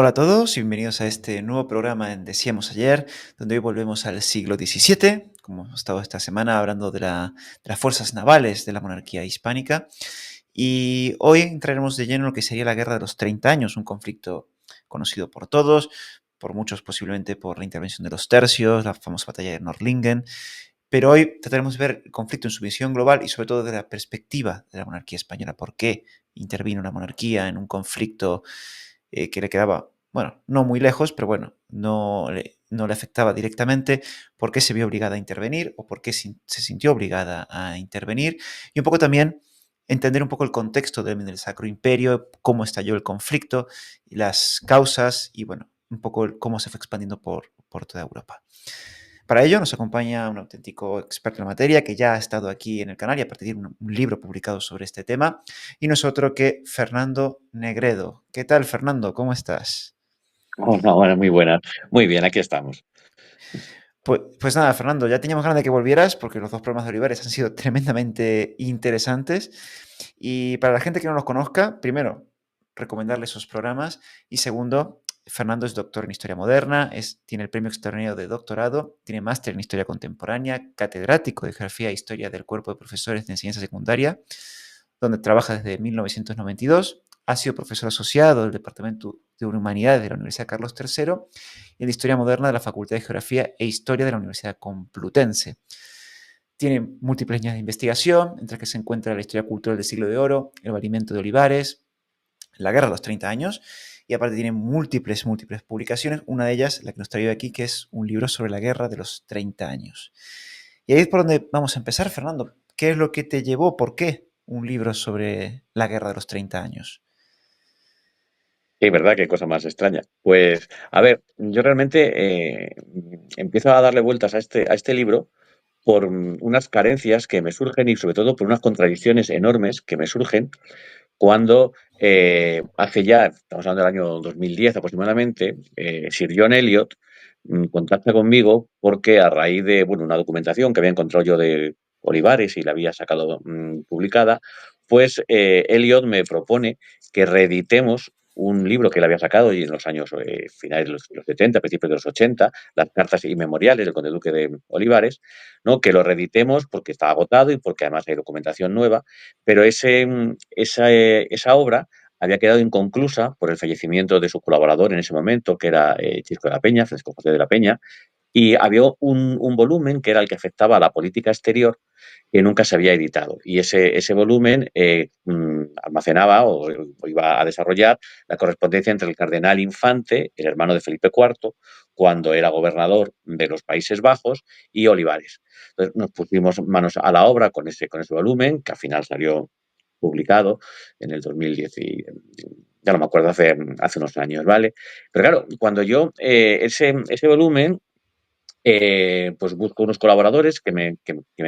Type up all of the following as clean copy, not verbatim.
Hola a todos y bienvenidos a este nuevo programa en Decíamos Ayer, donde hoy volvemos al siglo XVII, como hemos estado esta semana hablando de las fuerzas navales de la monarquía hispánica. Y hoy entraremos de lleno en lo que sería la Guerra de los 30 años, un conflicto conocido por todos, por muchos posiblemente por la intervención de los tercios, la famosa batalla de Nordlingen. Pero hoy trataremos de ver el conflicto en su visión global y sobre todo desde la perspectiva de la monarquía española. ¿Por qué intervino la monarquía en un conflicto que le quedaba, bueno, no muy lejos, pero bueno, no le afectaba directamente? ¿Por qué se vio obligada a intervenir o por qué se sintió obligada a intervenir? Y un poco también entender un poco el contexto del Sacro Imperio, cómo estalló el conflicto, y las causas y bueno, un poco cómo se fue expandiendo por toda Europa. Para ello nos acompaña un auténtico experto en la materia que ya ha estado aquí en el canal y aparte tiene un libro publicado sobre este tema. Y no es otro que Fernando Negredo. ¿Qué tal, Fernando? ¿Cómo estás? Hola, bueno, muy buenas. Muy bien, aquí estamos. Pues nada, Fernando, ya teníamos ganas de que volvieras porque los dos programas de Olivares han sido tremendamente interesantes. Y para la gente que no los conozca, primero, recomendarle esos programas. Y segundo, Fernando es doctor en Historia Moderna, tiene el premio extraordinario de doctorado, tiene máster en Historia Contemporánea, catedrático de Geografía e Historia del Cuerpo de Profesores de Enseñanza Secundaria, donde trabaja desde 1992. Ha sido profesor asociado del Departamento de Humanidades de la Universidad Carlos III y de Historia Moderna de la Facultad de Geografía e Historia de la Universidad Complutense. Tiene múltiples líneas de investigación, entre las que se encuentra la historia cultural del siglo de oro, el valimiento de Olivares, la guerra de los 30 años, y aparte tiene múltiples publicaciones, una de ellas, la que nos trae aquí, que es un libro sobre la guerra de los 30 años. Y ahí es por donde vamos a empezar, Fernando. ¿Qué es lo que te llevó? ¿Por qué un libro sobre la guerra de los 30 años? Sí, ¿verdad? Qué cosa más extraña. Pues, a ver, yo realmente empiezo a darle vueltas a este libro por unas carencias que me surgen y sobre todo por unas contradicciones enormes que me surgen cuando hace ya, estamos hablando del año 2010 aproximadamente, Sir John Elliot contacta conmigo porque a raíz de, bueno, una documentación que había encontrado yo de Olivares y la había sacado publicada, pues Elliot me propone que reeditemos un libro que él había sacado y en los años finales de los 70, principios de los 80, las cartas y memoriales del conde duque de Olivares, ¿no? Que lo reeditemos porque está agotado y porque además hay documentación nueva, pero esa obra había quedado inconclusa por el fallecimiento de su colaborador en ese momento, que era Chisco de la Peña, Francisco José de la Peña, y había un volumen que era el que afectaba a la política exterior que nunca se había editado. Y ese volumen almacenaba o iba a desarrollar la correspondencia entre el cardenal Infante, el hermano de Felipe IV, cuando era gobernador de los Países Bajos, y Olivares. Entonces nos pusimos manos a la obra con ese volumen, que al final salió publicado en el 2010 y ya no me acuerdo, hace unos años, ¿vale? Pero claro, cuando yo ese volumen pues busco unos colaboradores que me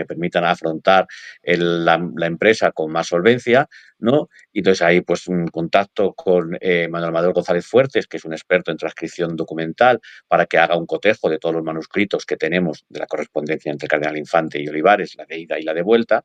permitan afrontar la empresa con más solvencia, ¿no? Y entonces ahí pues un contacto con Manuel Amador González Fuertes, que es un experto en transcripción documental, para que haga un cotejo de todos los manuscritos que tenemos de la correspondencia entre Cardenal Infante y Olivares, la de ida y la de vuelta,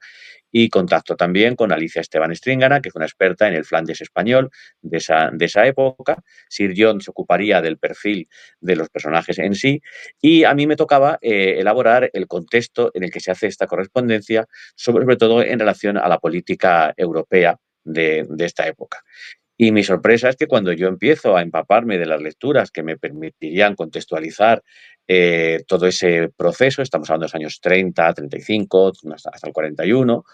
y contacto también con Alicia Esteban Stringana, que es una experta en el Flandes español de esa época. Sir John se ocuparía del perfil de los personajes en sí, y a mí me tocaba elaborar el contexto en el que se hace esta correspondencia, sobre todo en relación a la política europea de esta época. Y mi sorpresa es que cuando yo empiezo a empaparme de las lecturas que me permitirían contextualizar todo ese proceso, estamos hablando de los años 30, 35, hasta el 41,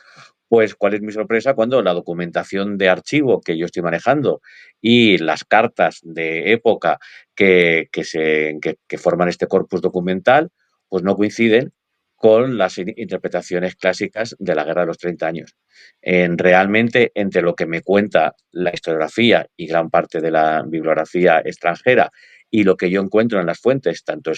pues cuál es mi sorpresa cuando la documentación de archivo que yo estoy manejando y las cartas de época que forman este corpus documental, pues no coinciden con las interpretaciones clásicas de la Guerra de los 30 años. Realmente, entre lo que me cuenta la historiografía y gran parte de la bibliografía extranjera y lo que yo encuentro en las fuentes, tanto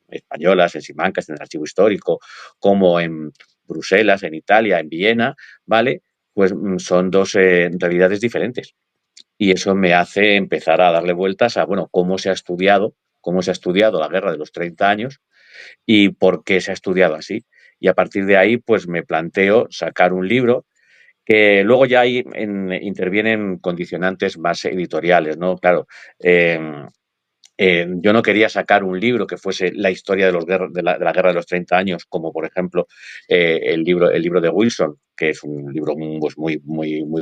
españolas, en Simancas, en el archivo histórico, como en Bruselas, en Italia, en Viena, ¿vale? Pues son dos realidades diferentes. Y eso me hace empezar a darle vueltas a, bueno, cómo se ha estudiado la guerra de los 30 años y por qué se ha estudiado así. Y a partir de ahí, pues me planteo sacar un libro que luego ya ahí intervienen condicionantes más editoriales, ¿no? Claro, yo no quería sacar un libro que fuese la historia de la guerra de los 30 años, como por ejemplo el libro de Wilson, que es un libro pues, muy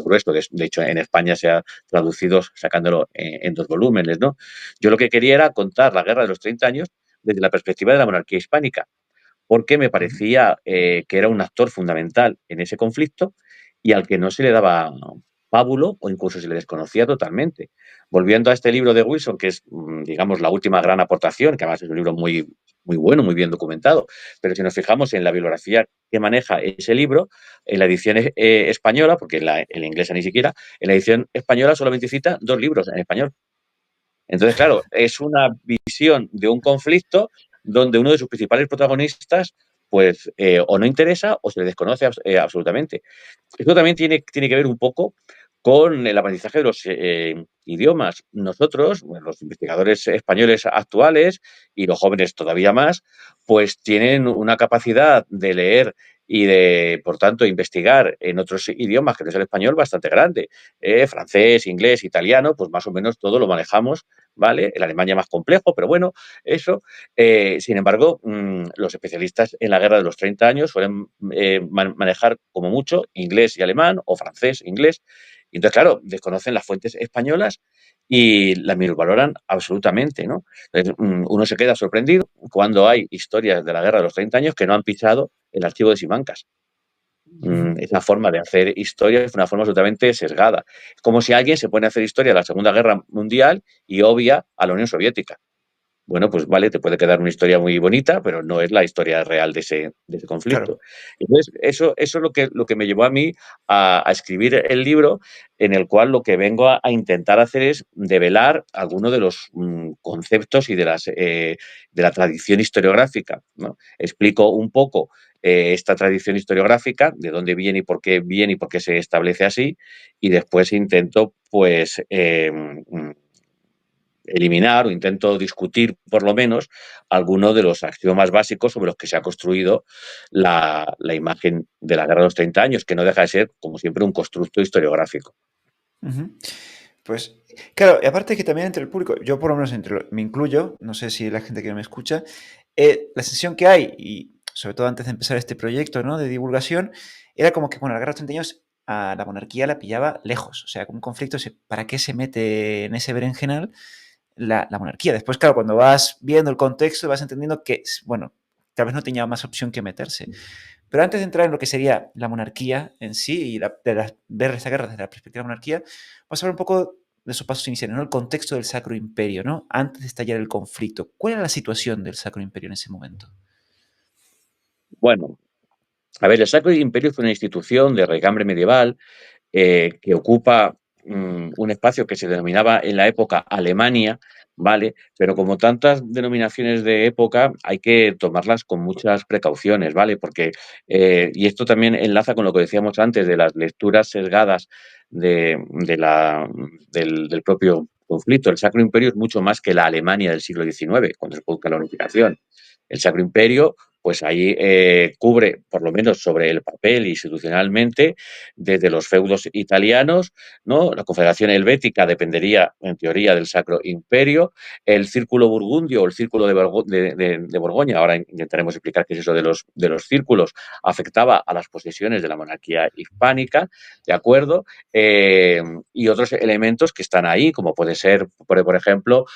grueso. De hecho, en España se ha traducido sacándolo en dos volúmenes, ¿no? Yo lo que quería era contar la guerra de los 30 años desde la perspectiva de la monarquía hispánica, porque me Ujú. parecía que era un actor fundamental en ese conflicto y al que no se le daba pábulo o incluso se le desconocía totalmente. Volviendo a este libro de Wilson, que es, digamos, la última gran aportación, que además es un libro muy bueno, muy bien documentado, pero si nos fijamos en la bibliografía que maneja ese libro, en la edición española, porque en la inglesa ni siquiera, en la edición española solamente cita dos libros en español. Entonces, claro, es una visión de un conflicto donde uno de sus principales protagonistas, pues, o no interesa o se le desconoce absolutamente. Esto también tiene que ver un poco con el aprendizaje de los idiomas. Nosotros, bueno, los investigadores españoles actuales y los jóvenes todavía más, pues tienen una capacidad de leer y de, por tanto, investigar en otros idiomas que no es el español bastante grande. Francés, inglés, italiano, pues más o menos todo lo manejamos, ¿vale? El alemán ya más complejo, pero bueno, eso. Sin embargo, los especialistas en la guerra de los 30 años suelen manejar como mucho inglés y alemán o francés, inglés. Y entonces, claro, desconocen las fuentes españolas y las minusvaloran absolutamente, ¿no? Entonces, uno se queda sorprendido cuando hay historias de la guerra de los 30 años que no han pisado el archivo de Simancas. Ujú. Esa forma de hacer historia es una forma absolutamente sesgada. Es como si alguien se pone a hacer historia de la Segunda Guerra Mundial y obvia a la Unión Soviética. Bueno, pues vale, te puede quedar una historia muy bonita, pero no es la historia real de ese Claro. conflicto. Entonces, eso es lo que me llevó a mí a escribir el libro, en el cual lo que vengo a intentar hacer es develar algunos de los conceptos y de la tradición historiográfica, ¿no? Explico un poco esta tradición historiográfica, de dónde viene y por qué se establece así, y después intento, pues, eliminar o intento discutir, por lo menos, algunos de los axiomas básicos sobre los que se ha construido la imagen de la Guerra de los 30 años, que no deja de ser, como siempre, un constructo historiográfico. Ujú. Pues claro, y aparte que también entre el público, yo por lo menos me incluyo, no sé si la gente que no me escucha, la sensación que hay, y sobre todo antes de empezar este proyecto, ¿no? De divulgación, era como que, bueno, la guerra de los 30 años a la monarquía la pillaba lejos, o sea, como un conflicto, ¿para qué se mete en ese berenjenal la monarquía? Después, claro, cuando vas viendo el contexto, vas entendiendo que, bueno, tal vez no tenía más opción que meterse. Pero antes de entrar en lo que sería la monarquía en sí y ver esta guerra desde la perspectiva de la monarquía, vamos a hablar un poco de esos pasos iniciales, ¿no? El contexto del Sacro Imperio, ¿no? Antes de estallar el conflicto. ¿Cuál era la situación del Sacro Imperio en ese momento? Bueno, a ver, el Sacro Imperio fue una institución de recambre medieval que ocupa un espacio que se denominaba en la época Alemania, ¿vale? Pero como tantas denominaciones de época, hay que tomarlas con muchas precauciones, ¿vale? Porque, y esto también enlaza con lo que decíamos antes de las lecturas sesgadas del propio conflicto. El Sacro Imperio es mucho más que la Alemania del siglo XIX, cuando se produce la unificación. El Sacro Imperio, pues ahí cubre, por lo menos sobre el papel institucionalmente, desde los feudos italianos, ¿no? La Confederación Helvética dependería, en teoría, del Sacro Imperio, el Círculo Burgundio o el Círculo de Borgoña, ahora intentaremos explicar qué es eso de los círculos, afectaba a las posesiones de la monarquía hispánica, ¿de acuerdo? Y otros elementos que están ahí, como puede ser, por ejemplo,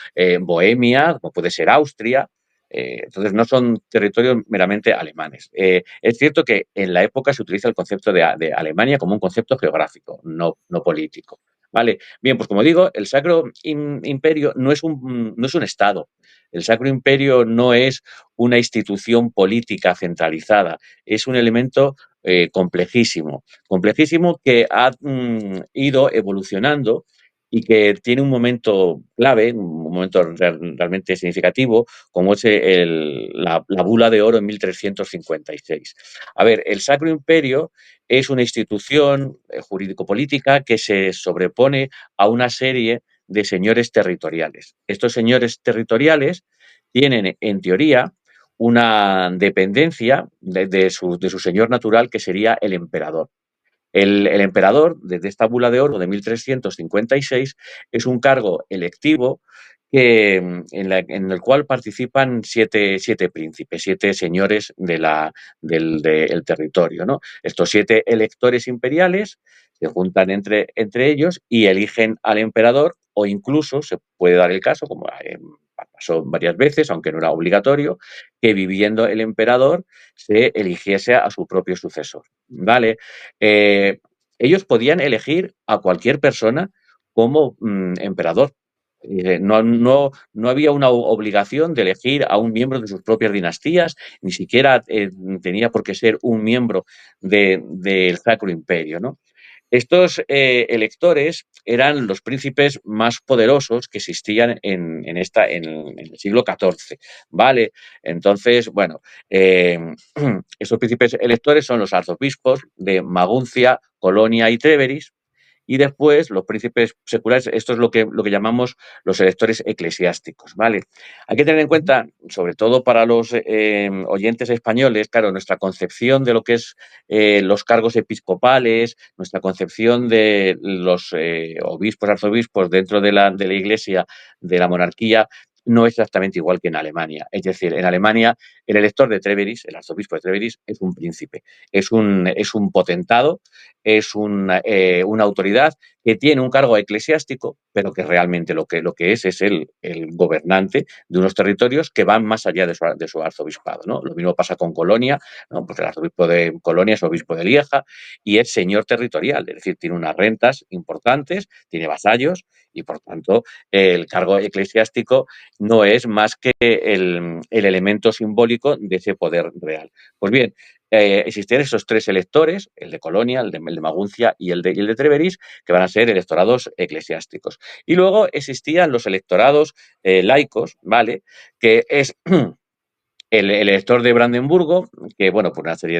Bohemia, como puede ser Austria. Entonces, no son territorios meramente alemanes. Es cierto que en la época se utiliza el concepto de Alemania como un concepto geográfico, no político. Vale, bien, pues como digo, el Sacro Imperio no es un Estado. El Sacro Imperio no es una institución política centralizada, es un elemento complejísimo, complejísimo que ha ido evolucionando y que tiene un momento clave, un momento realmente significativo, como es la bula de oro en 1356. A ver, el Sacro Imperio es una institución jurídico-política que se sobrepone a una serie de señores territoriales. Estos señores territoriales tienen, en teoría, una dependencia de su señor natural, que sería el emperador. El emperador, desde esta bula de oro de 1356, es un cargo electivo en el cual participan siete príncipes, siete señores del territorio, ¿no? Estos siete electores imperiales se juntan entre ellos y eligen al emperador, o incluso se puede dar el caso, como pasó varias veces, aunque no era obligatorio, que viviendo el emperador se eligiese a su propio sucesor. ¿Vale? Eh, Ellos podían elegir a cualquier persona como emperador. No había una obligación de elegir a un miembro de sus propias dinastías, ni siquiera tenía por qué ser un miembro del Sacro Imperio, ¿no? Estos electores eran los príncipes más poderosos que existían en el siglo XIV, ¿vale? Entonces, bueno, eh, estos príncipes electores son los arzobispos de Maguncia, Colonia y Tréveris, y después los príncipes seculares, esto es lo que llamamos los electores eclesiásticos, ¿vale? Hay que tener en Ujú. cuenta, sobre todo para los oyentes españoles, claro, nuestra concepción de lo que es los cargos episcopales, nuestra concepción de los obispos, arzobispos dentro de la Iglesia, de la monarquía, no es exactamente igual que en Alemania. Es decir, en Alemania el elector de Treveris, el arzobispo de Treveris, es un príncipe, es un potentado, es una autoridad que tiene un cargo eclesiástico, pero que realmente lo que es el gobernante de unos territorios que van más allá de su arzobispado, ¿no? Lo mismo pasa con Colonia, ¿no? Porque el arzobispo de Colonia es obispo de Lieja y es señor territorial, es decir, tiene unas rentas importantes, tiene vasallos y, por tanto, el cargo eclesiástico no es más que el elemento simbólico de ese poder real. Pues bien, existían esos tres electores, el de Colonia, el de Maguncia y el de Treveris, que van a ser electorados eclesiásticos. Y luego existían los electorados laicos, ¿vale? Que es el elector de Brandenburgo, que, bueno, por una serie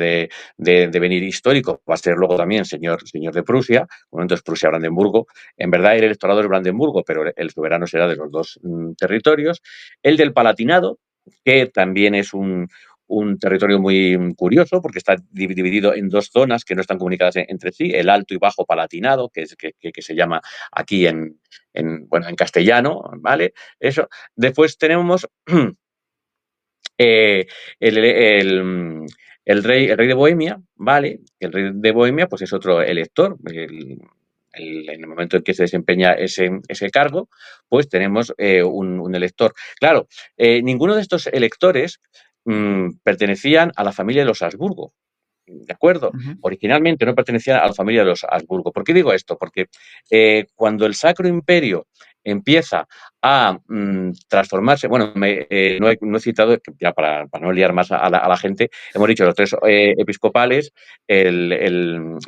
de devenir histórico, va a ser luego también señor de Prusia, momento es Prusia-Brandenburgo. En verdad, el electorado es Brandenburgo, pero el soberano será de los dos territorios. El del Palatinado, que también es un territorio muy curioso, porque está dividido en dos zonas que no están comunicadas entre sí, el Alto y Bajo Palatinado, que se llama aquí bueno, en castellano, ¿vale? Eso. Después tenemos eh, el, el- el rey de Bohemia, ¿vale? El rey de Bohemia, pues es otro elector. En el momento en que se desempeña ese cargo, pues tenemos un elector. Claro, ninguno de estos electores pertenecían a la familia de los Habsburgo. ¿De acuerdo? Ujú. Originalmente no pertenecían a la familia de los Habsburgo. ¿Por qué digo esto? Porque cuando el Sacro Imperio empieza a transformarse, bueno, no he citado, ya para no liar más a la gente, hemos dicho los tres episcopales, el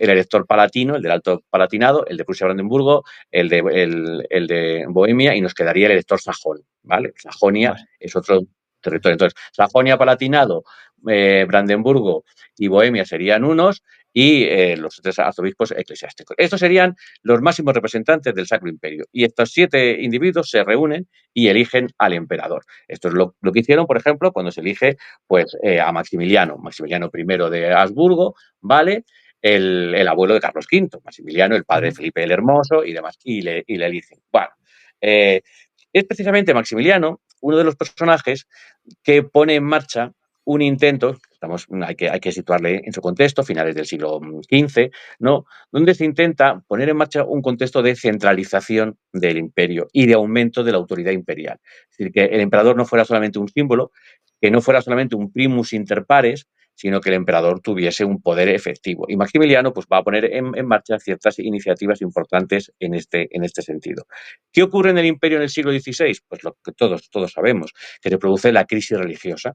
elector palatino, el del Alto Palatinado, el de Prusia-Brandenburgo, el de Bohemia, y nos quedaría el elector sajón, ¿vale? Sajonia Vale. es otro territorio. Entonces, Sajonia-Palatinado, Brandenburgo y Bohemia serían unos, y los tres arzobispos eclesiásticos. Estos serían los máximos representantes del Sacro Imperio. Y estos siete individuos se reúnen y eligen al emperador. Esto es lo que hicieron, por ejemplo, cuando se elige pues, a Maximiliano I de Habsburgo, ¿vale? El abuelo de Carlos V, Maximiliano, el padre de Ujú. Felipe el Hermoso y demás, y le eligen. Bueno, eh, es precisamente Maximiliano uno de los personajes que pone en marcha un intento, hay que situarle en su contexto, finales del siglo XV, ¿no? Donde se intenta poner en marcha un contexto de centralización del imperio y de aumento de la autoridad imperial. Es decir, que el emperador no fuera solamente un símbolo, que no fuera solamente un primus inter pares, sino que el emperador tuviese un poder efectivo. Y Maximiliano pues, va a poner en marcha ciertas iniciativas importantes en este sentido. ¿Qué ocurre en el imperio en el siglo XVI? Pues lo que todos sabemos, que se produce la crisis religiosa.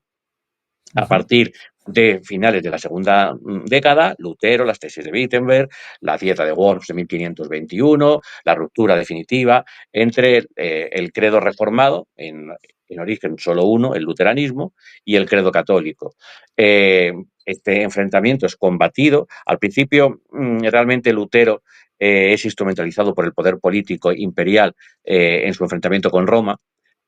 A Ujú. partir de finales de la segunda década, Lutero, las tesis de Wittenberg, la Dieta de Worms de 1521, la ruptura definitiva entre el credo reformado, en origen solo uno, el luteranismo, y el credo católico. Eh, este enfrentamiento es combatido. Al principio, realmente Lutero es instrumentalizado por el poder político imperial en su enfrentamiento con Roma,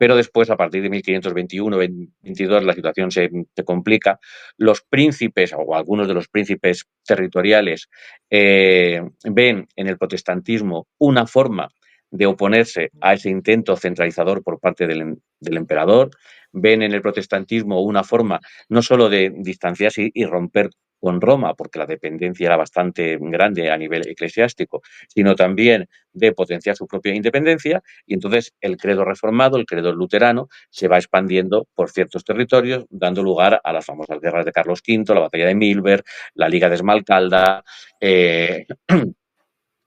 pero después, a partir de 1521-22, la situación se complica. Los príncipes, o algunos de los príncipes territoriales, ven en el protestantismo una forma de oponerse a ese intento centralizador por parte del emperador, ven en el protestantismo una forma no solo de distanciarse y romper con Roma, porque la dependencia era bastante grande a nivel eclesiástico, sino también de potenciar su propia independencia, y entonces el credo reformado, el credo luterano, se va expandiendo por ciertos territorios, dando lugar a las famosas guerras de Carlos V, la batalla de Milberg, la Liga de Esmalcalda,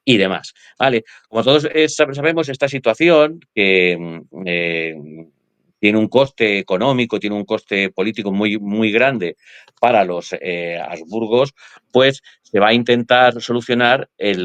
y demás. ¿Vale? Como todos sabemos, esta situación que tiene un coste económico, tiene un coste político muy, muy grande para los Habsburgos, pues se va a intentar solucionar en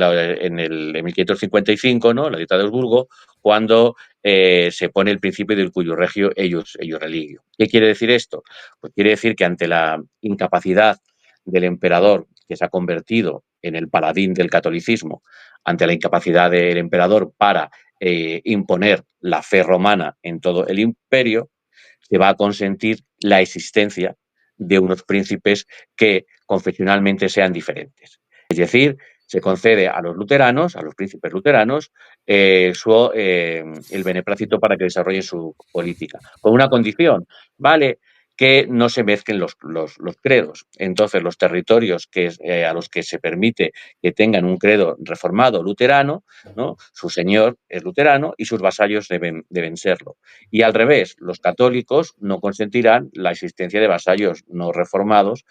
1555, ¿no? La Dictadura de Habsburgo, cuando se pone el principio del cuyo regio ellos religio. ¿Qué quiere decir esto? Pues quiere decir que ante la incapacidad del emperador, que se ha convertido en el paladín del catolicismo, ante la incapacidad del emperador para imponer la fe romana en todo el imperio, se va a consentir la existencia de unos príncipes que confesionalmente sean diferentes. Es decir, se concede a los luteranos, a los príncipes luteranos, el beneplácito para que desarrollen su política, con una condición, ¿vale? Que no se mezclen los credos. Entonces, los territorios a los que se permite que tengan un credo reformado luterano, ¿no? Su señor es luterano y sus vasallos deben serlo. Y al revés, los católicos no consentirán la existencia de vasallos no reformados,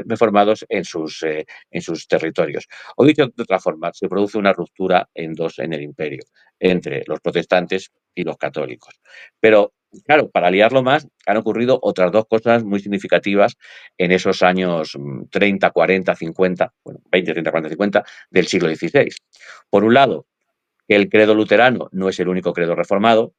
reformados en sus territorios. O dicho de otra forma, se produce una ruptura en el imperio, entre los protestantes y los católicos. Pero, claro, para liarlo más, han ocurrido otras dos cosas muy significativas en esos años 30, 40, 50, bueno, 20, 30, 40, 50 del siglo XVI. Por un lado, que el credo luterano no es el único credo reformado,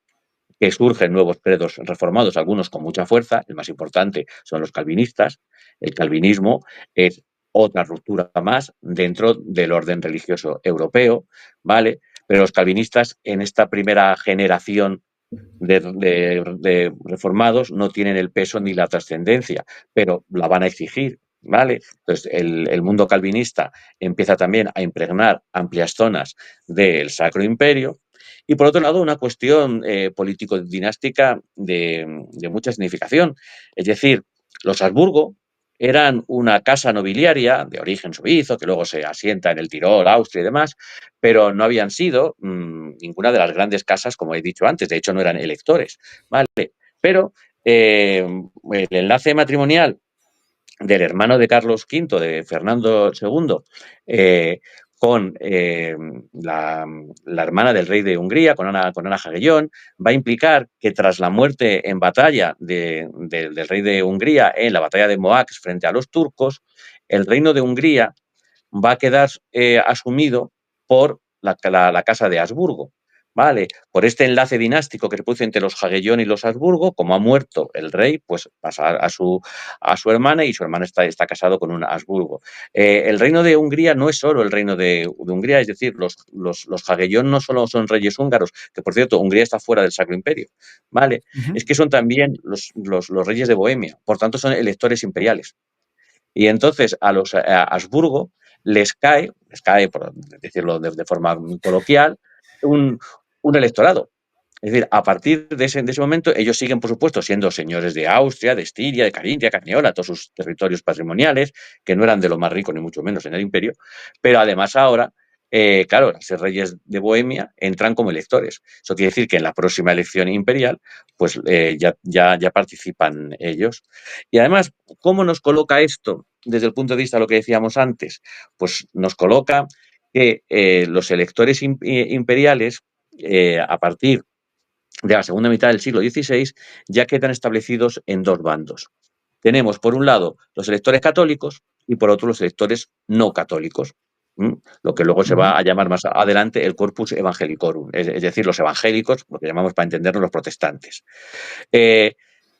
que surgen nuevos credos reformados, algunos con mucha fuerza, el más importante son los calvinistas. El calvinismo es otra ruptura más dentro del orden religioso europeo, ¿vale? Pero los calvinistas en esta primera generación de reformados no tienen el peso ni la trascendencia, pero la van a exigir, ¿vale? Entonces, el mundo calvinista empieza también a impregnar amplias zonas del Sacro Imperio. Y por otro lado, una cuestión político-dinástica de mucha significación. Es decir, los Habsburgo eran una casa nobiliaria de origen suizo, que luego se asienta en el Tirol, Austria y demás, pero no habían sido ninguna de las grandes casas, como he dicho antes. De hecho, no eran electores, ¿vale? Pero el enlace matrimonial del hermano de Carlos V, de Fernando II, con la hermana del rey de Hungría, con Ana Jagellón, va a implicar que tras la muerte en batalla del rey de Hungría en la batalla de Moax frente a los turcos, el reino de Hungría va a quedar asumido por la casa de Habsburgo. ¿Vale? Por este enlace dinástico que se produce entre los Jagellón y los Habsburgo, como ha muerto el rey, pues pasa a su hermana, y su hermana está casado con un Habsburgo. El reino de Hungría no es solo el reino de Hungría, es decir, los Jagellón no solo son reyes húngaros, que por cierto, Hungría está fuera del Sacro Imperio, ¿vale? Ujú. Es que son también los reyes de Bohemia, por tanto son electores imperiales. Y entonces a los Habsburgo les cae, por decirlo de forma coloquial, un, un electorado. Es decir, a partir de ese momento, ellos siguen, por supuesto, siendo señores de Austria, de Estiria, de Carintia, Carniola, todos sus territorios patrimoniales, que no eran de lo más rico, ni mucho menos en el imperio, pero además ahora, claro, los reyes de Bohemia entran como electores. Eso quiere decir que en la próxima elección imperial, pues ya participan ellos. Y además, ¿cómo nos coloca esto desde el punto de vista de lo que decíamos antes? Pues nos coloca que los electores imperiales, a partir de la segunda mitad del siglo XVI, ya quedan establecidos en dos bandos. Tenemos, por un lado, los electores católicos y, por otro, los electores no católicos. Lo que luego se Ujú. va a llamar más adelante el corpus evangelicorum, es decir, los evangélicos, lo que llamamos para entendernos los protestantes. Eh,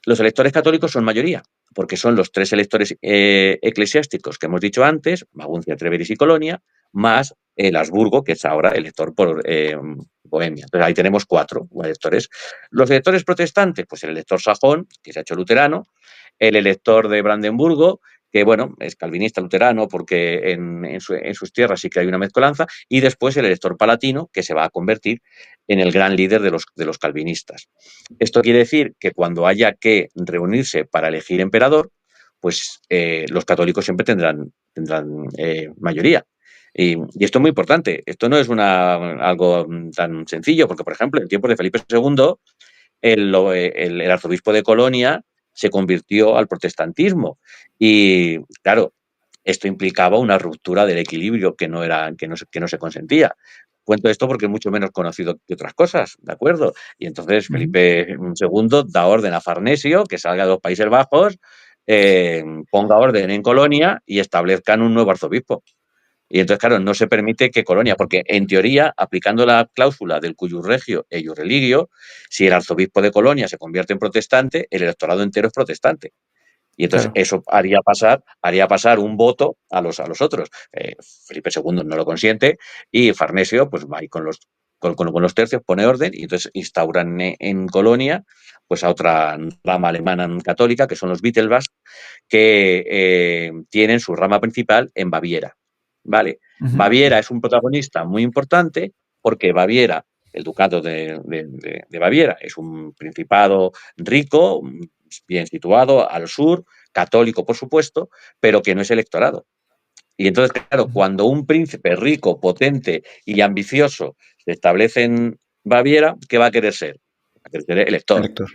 los electores católicos son mayoría, porque son los tres electores eclesiásticos que hemos dicho antes, Maguncia, Treveris y Colonia, más el Habsburgo, que es ahora elector Bohemia. Entonces ahí tenemos 4 electores. Los electores protestantes, pues el elector sajón, que se ha hecho luterano, el elector de Brandenburgo, que bueno, es calvinista luterano porque en sus tierras sí que hay una mezcolanza, y después el elector palatino, que se va a convertir en el gran líder de los calvinistas. Esto quiere decir que cuando haya que reunirse para elegir emperador, pues los católicos siempre tendrán mayoría. Y esto es muy importante. Esto no es algo tan sencillo, porque, por ejemplo, en tiempos de Felipe II, el arzobispo de Colonia se convirtió al protestantismo. Y, claro, esto implicaba una ruptura del equilibrio que no se consentía. Cuento esto porque es mucho menos conocido que otras cosas, ¿de acuerdo? Y entonces Ujú. Felipe II da orden a Farnesio que salga de los Países Bajos, ponga orden en Colonia y establezcan un nuevo arzobispo. Y entonces, claro, no se permite que Colonia, porque en teoría, aplicando la cláusula del cuius regio e ius religio, si el arzobispo de Colonia se convierte en protestante, el electorado entero es protestante. Y entonces Claro. eso haría pasar un voto a los otros. Felipe II no lo consiente y Farnesio pues va ahí con los tercios, pone orden y entonces instauran en Colonia pues a otra rama alemana católica, que son los Wittelsbach, que tienen su rama principal en Baviera. ¿Vale? Ujú. Baviera es un protagonista muy importante porque Baviera, el ducado de Baviera, es un principado rico, bien situado al sur, católico, por supuesto, pero que no es electorado. Y entonces, claro, Ujú. cuando un príncipe rico, potente y ambicioso se establece en Baviera, ¿qué va a querer ser? Va a querer ser elector. Lector.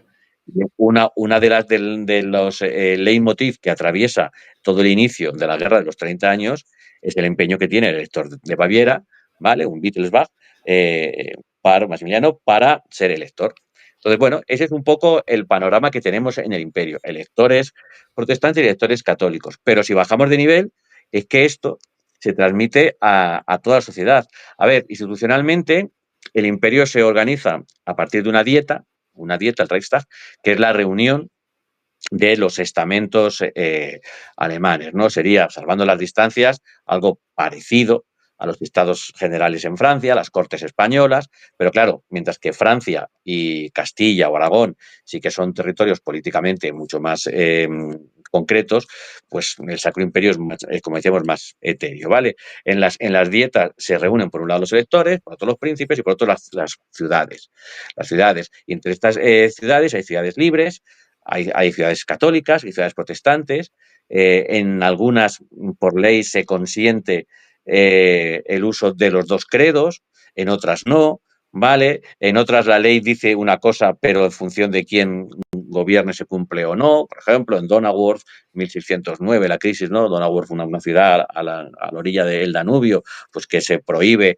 Una de los leitmotiv que atraviesa todo el inicio de la Guerra de los 30 años es el empeño que tiene el elector de Baviera, ¿vale? Un Wittelsbach, para Maximiliano, para ser elector. Entonces, bueno, ese es un poco el panorama que tenemos en el imperio. Electores protestantes y electores católicos. Pero si bajamos de nivel, es que esto se transmite a toda la sociedad. A ver, institucionalmente, el imperio se organiza a partir de una dieta, el Reichstag, que es la reunión de los estamentos alemanes, ¿no? Sería, salvando las distancias, algo parecido a los estados generales en Francia, las cortes españolas, pero claro, mientras que Francia y Castilla o Aragón sí que son territorios políticamente mucho más concretos, pues el Sacro Imperio es, más, como decíamos, más etéreo, ¿vale? En las dietas se reúnen por un lado los electores, por otro los príncipes y por otro las ciudades. Las ciudades. Y entre estas ciudades hay ciudades libres, hay ciudades católicas y ciudades protestantes. En algunas, por ley, se consiente el uso de los dos credos, en otras no, ¿vale? En otras la ley dice una cosa, pero en función de quién gobierne se cumple o no. Por ejemplo, en Donauwörth, 1609, la crisis, ¿no? Donauwörth fue una ciudad a la orilla del Danubio, pues que se prohíbe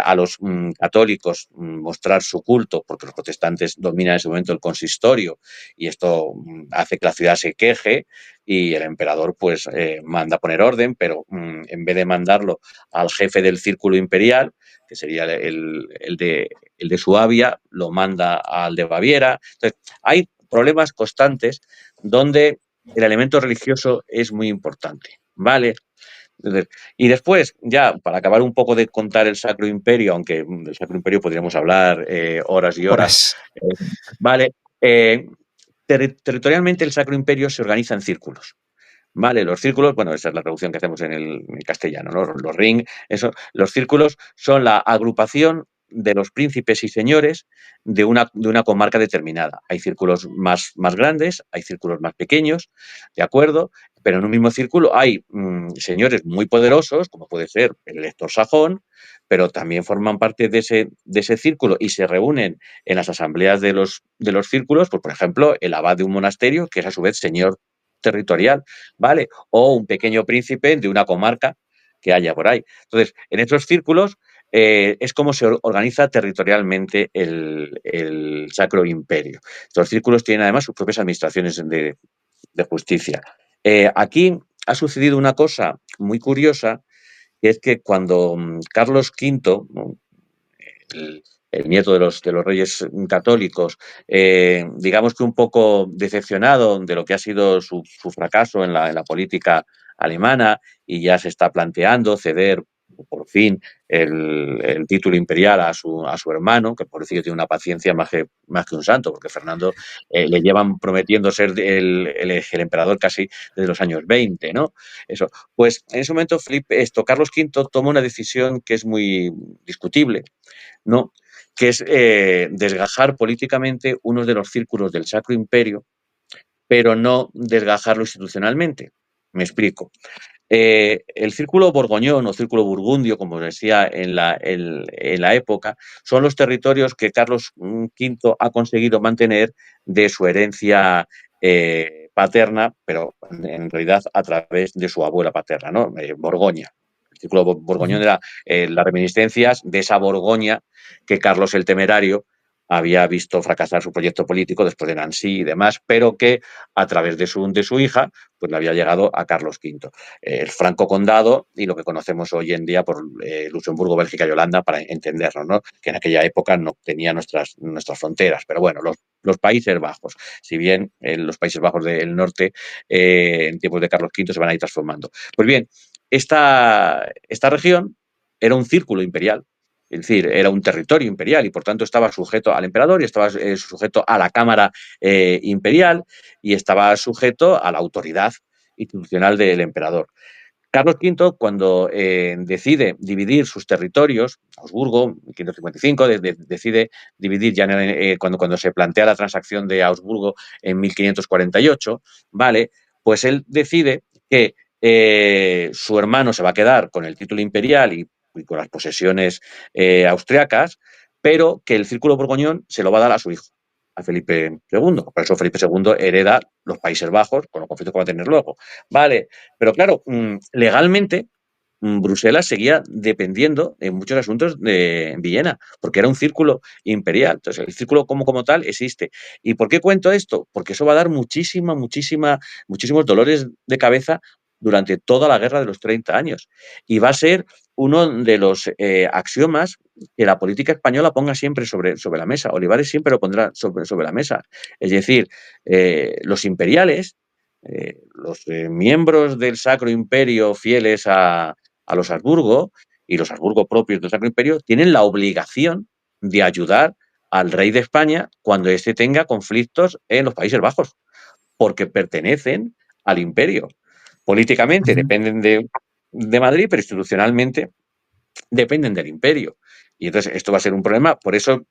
a los católicos mostrar su culto, porque los protestantes dominan en ese momento el consistorio, y esto hace que la ciudad se queje y el emperador pues manda poner orden, pero en vez de mandarlo al jefe del círculo imperial, que sería el de Suabia, lo manda al de Baviera. Entonces, hay problemas constantes donde el elemento religioso es muy importante, ¿vale? Y después, ya para acabar un poco de contar el Sacro Imperio, aunque del Sacro Imperio podríamos hablar horas y horas, Horas. eh, ¿vale? Territorialmente el Sacro Imperio se organiza en círculos. Vale, los círculos, bueno, esa es la traducción que hacemos en castellano, ¿no? Los ring, eso, los círculos son la agrupación de los príncipes y señores de una comarca determinada. Hay círculos más grandes, hay círculos más pequeños, ¿de acuerdo? Pero en un mismo círculo hay señores muy poderosos, como puede ser el elector sajón, pero también forman parte de ese círculo y se reúnen en las asambleas de los círculos, pues, por ejemplo, el abad de un monasterio, que es a su vez señor territorial, ¿vale? O un pequeño príncipe de una comarca que haya por ahí. Entonces, en esos círculos es como se organiza territorialmente el Sacro Imperio. Los círculos tienen además sus propias administraciones de justicia. Aquí ha sucedido una cosa muy curiosa, que es que cuando Carlos V, ¿no? el nieto de los reyes católicos, digamos que un poco decepcionado de lo que ha sido su fracaso en la política alemana y ya se está planteando ceder por fin el título imperial a su hermano, que por decir tiene una paciencia más que un santo, porque Fernando le llevan prometiendo ser el emperador casi desde los años 20, ¿no? Eso. Pues en ese momento Carlos V toma una decisión que es muy discutible, ¿no? Que es desgajar políticamente uno de los círculos del Sacro Imperio, pero no desgajarlo institucionalmente. Me explico. El círculo borgoñón o círculo burgundio, como decía en la época, son los territorios que Carlos V ha conseguido mantener de su herencia paterna, pero en realidad a través de su abuela paterna, ¿no? Borgoña. El círculo borgoñón Ujú. era las reminiscencias de esa Borgoña que Carlos el Temerario había visto fracasar su proyecto político después de Nancy y demás, pero que a través de su hija pues le había llegado a Carlos V. El Franco Condado y lo que conocemos hoy en día por Luxemburgo, Bélgica y Holanda, para entendernos, ¿no? Que en aquella época no tenía nuestras fronteras. Pero bueno, los Países Bajos, si bien los Países Bajos del norte en tiempos de Carlos V se van a ir transformando. Pues bien, esta región era un círculo imperial, es decir, era un territorio imperial y por tanto estaba sujeto al emperador y estaba sujeto a la Cámara Imperial y estaba sujeto a la autoridad institucional del emperador. Carlos V, cuando decide dividir sus territorios, Augsburgo, 1555, decide dividir ya cuando se plantea la transacción de Augsburgo en 1548, ¿vale? Pues él decide que su hermano se va a quedar con el título imperial y con las posesiones austriacas, pero que el círculo borgoñón se lo va a dar a su hijo, a Felipe II. Por eso Felipe II hereda los Países Bajos, con los conflictos que va a tener luego. Vale, pero claro, legalmente Bruselas seguía dependiendo en muchos asuntos de Villena, porque era un círculo imperial. Entonces, el círculo como tal existe. ¿Y por qué cuento esto? Porque eso va a dar muchísimos dolores de cabeza durante toda la guerra de los 30 años. Y va a ser uno de los axiomas que la política española ponga siempre sobre la mesa. Olivares siempre lo pondrá sobre la mesa. Es decir, los imperiales, los miembros del Sacro Imperio fieles a los Habsburgo y los Habsburgo propios del Sacro Imperio tienen la obligación de ayudar al rey de España cuando éste tenga conflictos en los Países Bajos, porque pertenecen al imperio. Políticamente Ujú. dependen de Madrid, pero institucionalmente dependen del imperio. Y entonces esto va a ser un problema. Por eso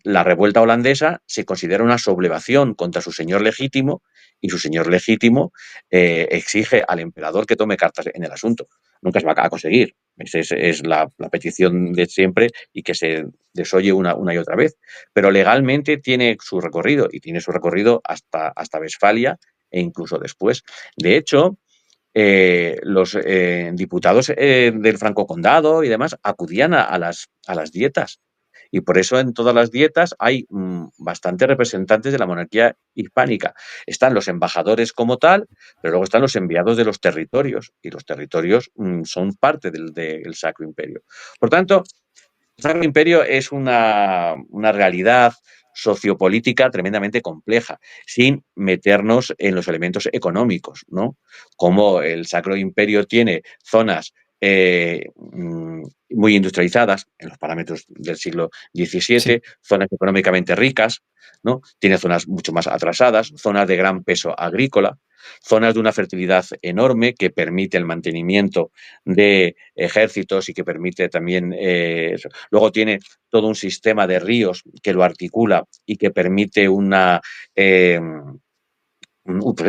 la revuelta holandesa se considera una sublevación contra su señor legítimo y su señor legítimo exige al emperador que tome cartas en el asunto. Nunca se va a conseguir. Esa es la petición de siempre y que se desoye una y otra vez. Pero legalmente tiene su recorrido y tiene su recorrido hasta Westfalia e incluso después. De hecho, los diputados del Franco Condado y demás acudían a las dietas. Y por eso en todas las dietas hay bastantes representantes de la monarquía hispánica. Están los embajadores como tal, pero luego están los enviados de los territorios. Y los territorios son parte del Sacro Imperio. Por tanto, el Sacro Imperio es una realidad sociopolítica tremendamente compleja, sin meternos en los elementos económicos, ¿no? Como el Sacro Imperio tiene zonas muy industrializadas en los parámetros del siglo Sí. XVII, zonas económicamente ricas, ¿no? Tiene zonas mucho más atrasadas, zonas de gran peso agrícola, zonas de una fertilidad enorme que permite el mantenimiento de ejércitos y que permite también luego tiene todo un sistema de ríos que lo articula y que permite pues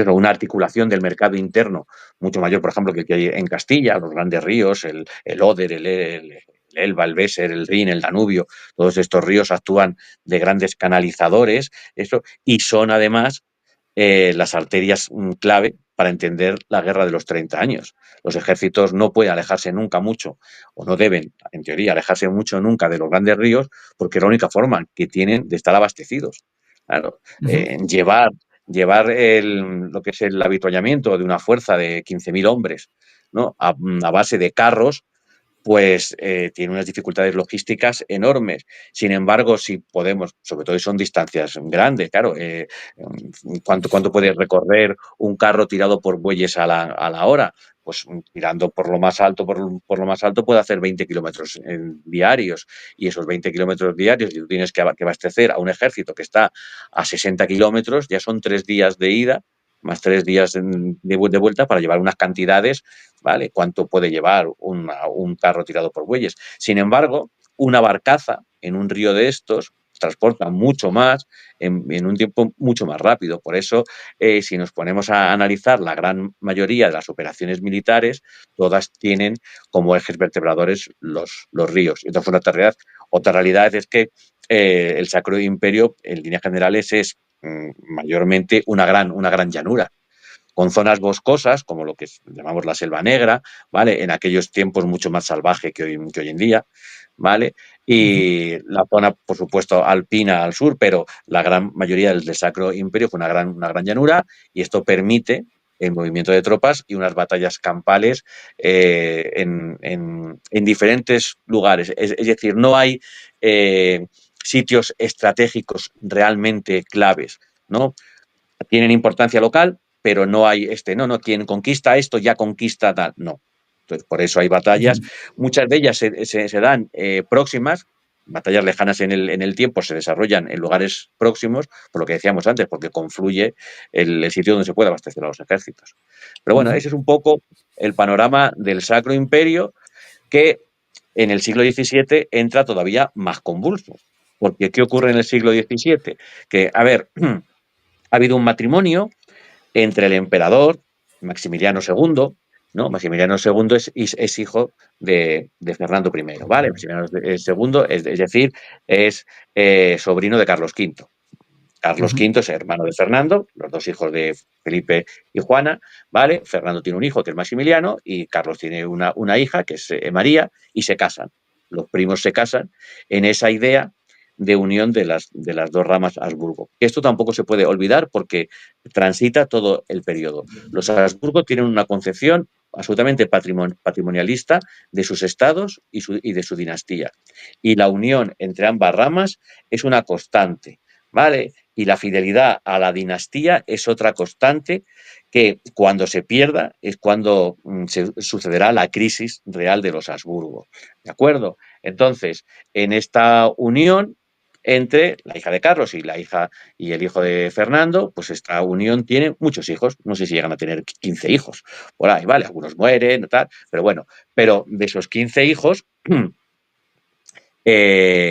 una articulación del mercado interno mucho mayor, por ejemplo, que hay en Castilla, los grandes ríos, el Oder, el Elba, el Weser, el Rin, el Danubio, todos estos ríos actúan de grandes canalizadores, eso, y son además las arterias clave para entender la guerra de los 30 años. Los ejércitos no pueden alejarse nunca mucho, o no deben, en teoría, alejarse mucho nunca de los grandes ríos, porque es la única forma que tienen de estar abastecidos. Claro, Ujú. llevar lo que es el avituallamiento de una fuerza de 15.000 hombres, ¿no? A base de carros, pues tiene unas dificultades logísticas enormes. Sin embargo, si podemos, sobre todo si son distancias grandes, claro, ¿cuánto puede recorrer un carro tirado por bueyes a la hora? Pues tirando por lo más alto, por lo más alto puede hacer 20 kilómetros diarios, y esos 20 kilómetros diarios, y tú tienes que abastecer a un ejército que está a 60 kilómetros, ya son 3 días de ida más 3 días de vuelta para llevar unas cantidades, ¿vale? ¿Cuánto puede llevar un carro tirado por bueyes? Sin embargo, una barcaza en un río de estos transporta mucho más en un tiempo mucho más rápido. Por eso, si nos ponemos a analizar la gran mayoría de las operaciones militares, todas tienen como ejes vertebradores los ríos. Entonces, otra realidad es que el Sacro Imperio, en líneas generales, es mayormente una gran llanura, con zonas boscosas, como lo que llamamos la Selva Negra, ¿vale? En aquellos tiempos mucho más salvaje que hoy en día, ¿vale? Ujú. Y la zona, por supuesto, alpina al sur, pero la gran mayoría del Sacro Imperio fue una gran llanura, y esto permite el movimiento de tropas y unas batallas campales en diferentes lugares. Es decir, no hay sitios estratégicos realmente claves, ¿no? Tienen importancia local, pero no hay quien conquista esto ya conquista tal, no. Entonces, por eso hay batallas, Ujú. muchas de ellas se dan próximas, batallas lejanas en el tiempo se desarrollan en lugares próximos, por lo que decíamos antes, porque confluye el sitio donde se puede abastecer a los ejércitos. Pero bueno, Ujú. ese es un poco el panorama del Sacro Imperio, que en el siglo XVII entra todavía más convulso. Porque ¿qué ocurre en el siglo XVII? Que, a ver, ha habido un matrimonio entre el emperador Maximiliano II, ¿no? Maximiliano II es hijo de Fernando I, ¿vale? Maximiliano II, es decir, es sobrino de Carlos V. Carlos Ujú. V es hermano de Fernando, los dos hijos de Felipe y Juana, ¿vale? Fernando tiene un hijo que es Maximiliano y Carlos tiene una hija que es María, y se casan. Los primos se casan en esa idea de unión de las dos ramas Habsburgo. Esto tampoco se puede olvidar porque transita todo el periodo. Los Habsburgo tienen una concepción absolutamente patrimonialista de sus estados y de su dinastía. Y la unión entre ambas ramas es una constante, ¿vale? Y la fidelidad a la dinastía es otra constante, que cuando se pierda es cuando sucederá la crisis real de los Habsburgo. ¿De acuerdo? Entonces, en esta unión entre la hija de Carlos y la hija y el hijo de Fernando, pues esta unión tiene muchos hijos. No sé si llegan a tener 15 hijos. Por ahí, ¿vale? Algunos mueren, tal, pero bueno. Pero de esos 15 hijos,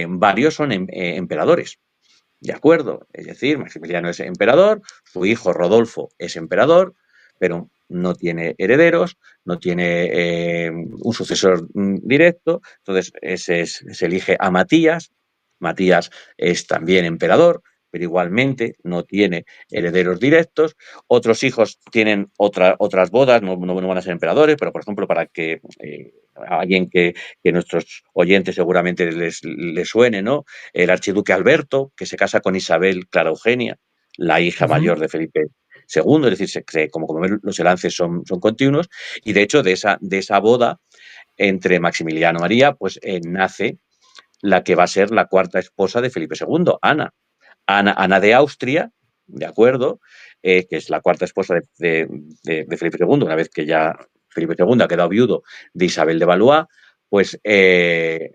varios son emperadores. ¿De acuerdo? Es decir, Maximiliano es emperador, su hijo Rodolfo es emperador, pero no tiene herederos, no tiene un sucesor directo, entonces se elige a Matías. Matías es también emperador, pero igualmente no tiene herederos directos. Otros hijos tienen otras bodas, no van a ser emperadores, pero por ejemplo, para que alguien que nuestros oyentes seguramente les suene, ¿no? El archiduque Alberto, que se casa con Isabel Clara Eugenia, la hija Ujú. mayor de Felipe II, es decir, como los enlaces son continuos, y de hecho de esa boda entre Maximiliano y María, pues nace la que va a ser la cuarta esposa de Felipe II, Ana. Ana de Austria, ¿de acuerdo? Que es la cuarta esposa de Felipe II, una vez que ya Felipe II ha quedado viudo de Isabel de Valois, pues es